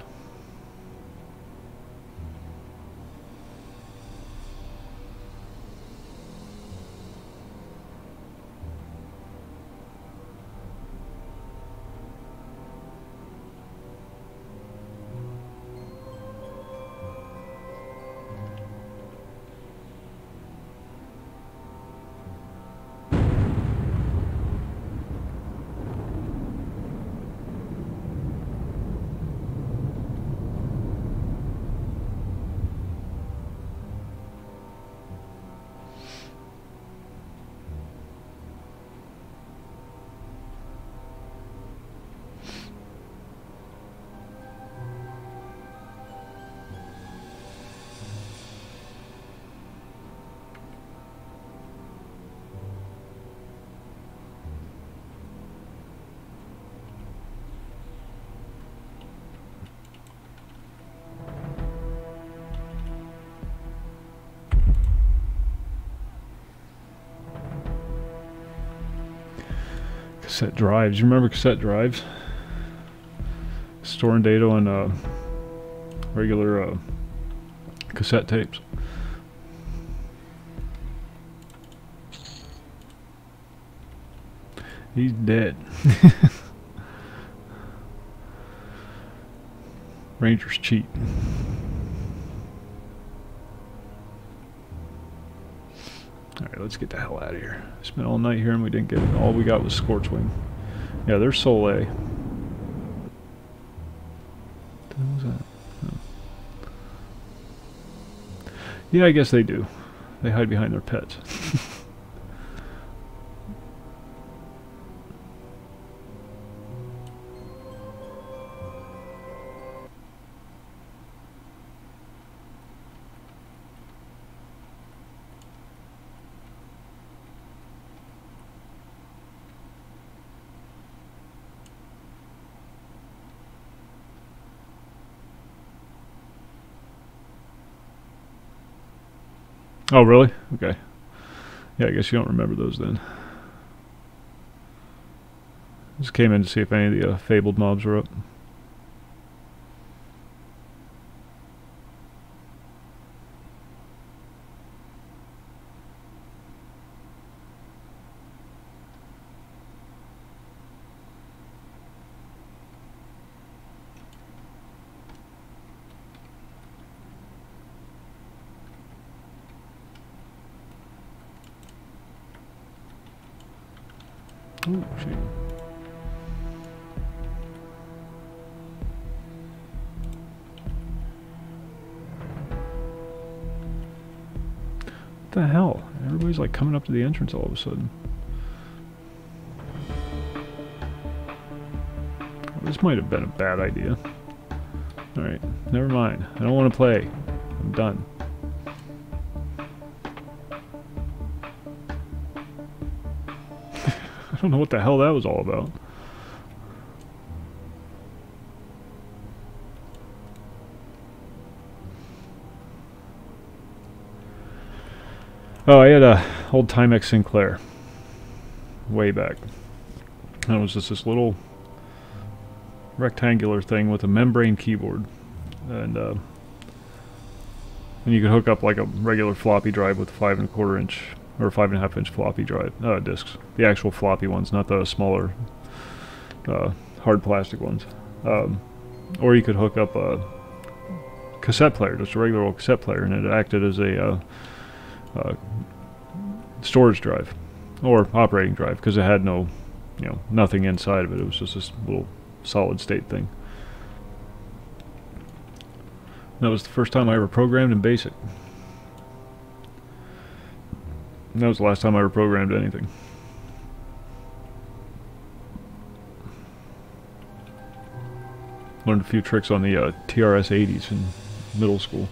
Cassette drives. You remember cassette drives? Storing data on regular cassette tapes. He's dead. Rangers cheat. Alright, let's get the hell out of here. Spent all night here and we didn't get it. All we got was Scorchwing. Yeah, there's Soleil. What the hell was that? Oh. Yeah, I guess they do. They hide behind their pets. Oh, really? Okay. Yeah, I guess you don't remember those then. Just came in to see if any of the fabled mobs were up. Oh, shit. What the hell? Everybody's like coming up to the entrance all of a sudden. Well, this might have been a bad idea. Alright, never mind. I don't want to play. I'm done. I don't know what the hell that was all about. Oh, I had a old Timex Sinclair. Way back. And it was just this little rectangular thing with a membrane keyboard. And you could hook up like a regular floppy drive with a 5 1/4 inch or 5 1/2 inch floppy drive discs. The actual floppy ones, not the smaller hard plastic ones. Or you could hook up a cassette player, just a regular old cassette player, and it acted as a storage drive or operating drive because it had no, nothing inside of it. It was just this little solid state thing. That was the first time I ever programmed in BASIC. And that was the last time I ever programmed anything. Learned a few tricks on the TRS 80s in middle school.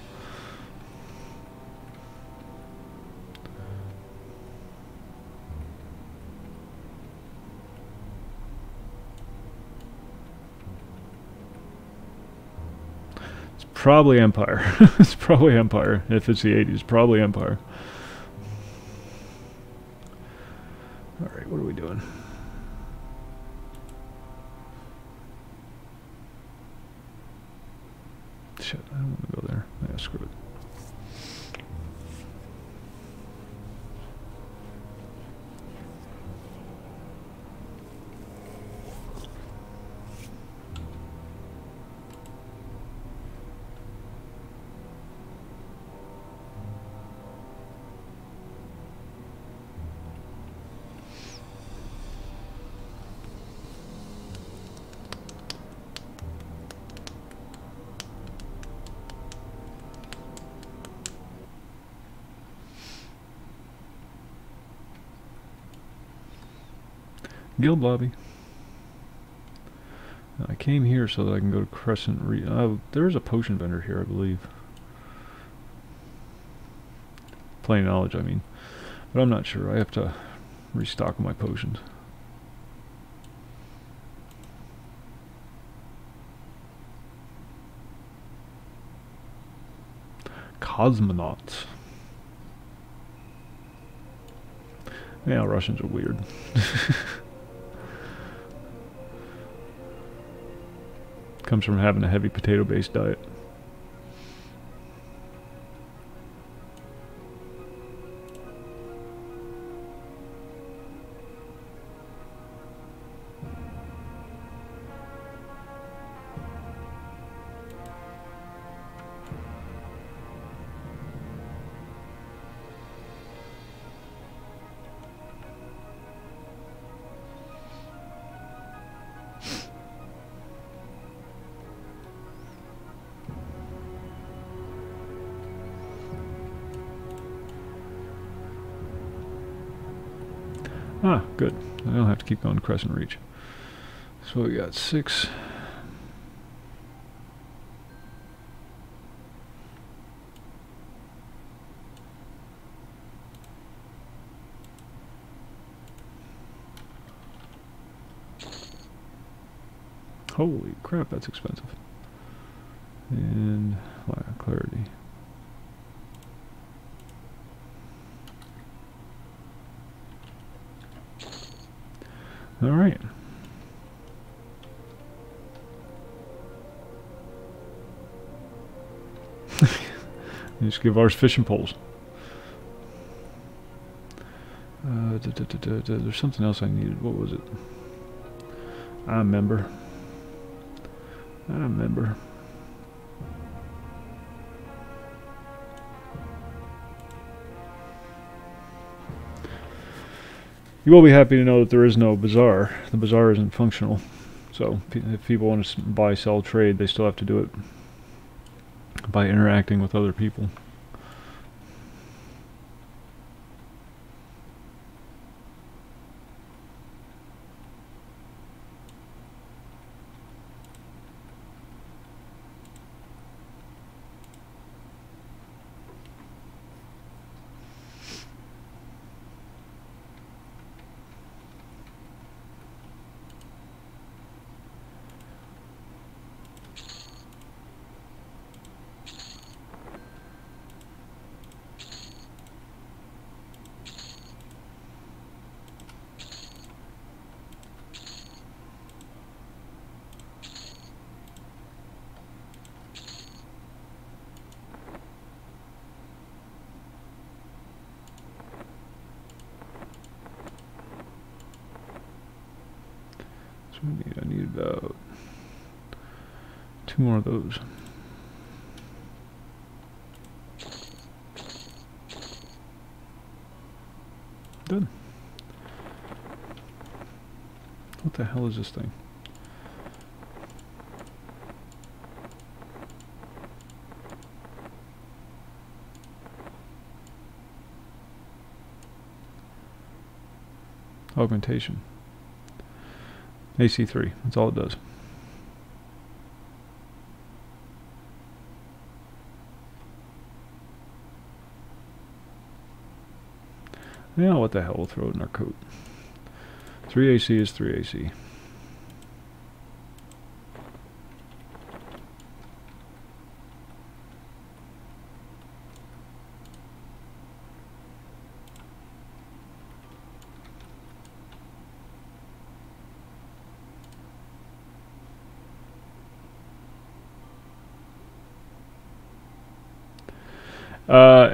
It's probably Empire. It's probably Empire. If it's the 80s, probably Empire. Alright, what are we doing? Shit, I don't want to go there. Yeah, screw it. Guild lobby. I came here so that I can go to Crescent there's a potion vendor here, I believe. Plain knowledge, I mean. But I'm not sure. I have to restock my potions. Cosmonauts. Yeah, Russians are weird. Comes from having a heavy potato-based diet. Ah, good. I don't have to keep going Crescent Reach. So we got 6. Holy crap, that's expensive. And lack of clarity. All right. Just give ours fishing poles. There's something else I needed. What was it? I remember. You will be happy to know that there is no bazaar. The bazaar isn't functional. So if people want to buy, sell, trade, they still have to do it by interacting with other people. I need about 2 more of those. Done. What the hell is this thing? Augmentation. AC3, that's all it does. Now what the hell, we'll throw it in our coat. 3 AC is 3 AC.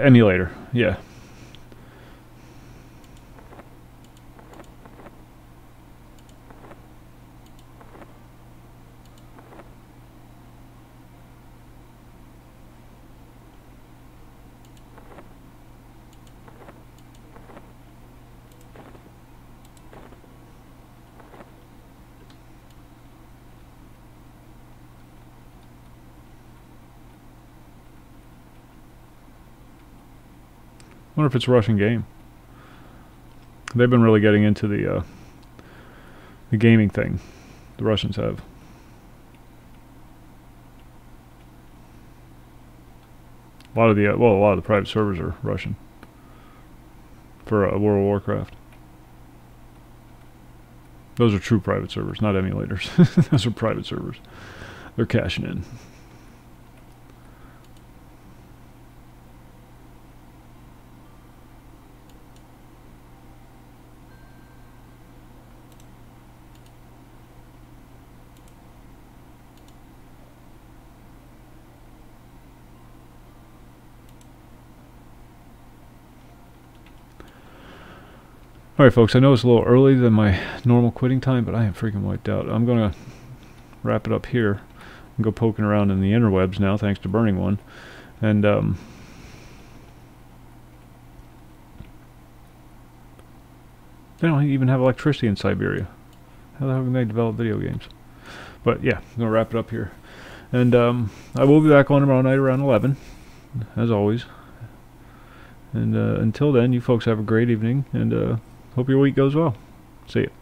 Emulator, yeah. I wonder if it's a Russian game. They've been really getting into the gaming thing. The Russians have. A lot of the private servers are Russian for World of Warcraft. Those are true private servers, not emulators. Those are private servers. They're cashing in. Alright folks, I know it's a little early than my normal quitting time, but I am freaking wiped out. I'm going to wrap it up here and go poking around in the interwebs now, thanks to Burning One. And they don't even have electricity in Siberia. How the hell can they develop video games? But yeah, I'm going to wrap it up here. And I will be back on tomorrow night around 11, as always. And until then, you folks have a great evening, and Hope your week goes well. See you.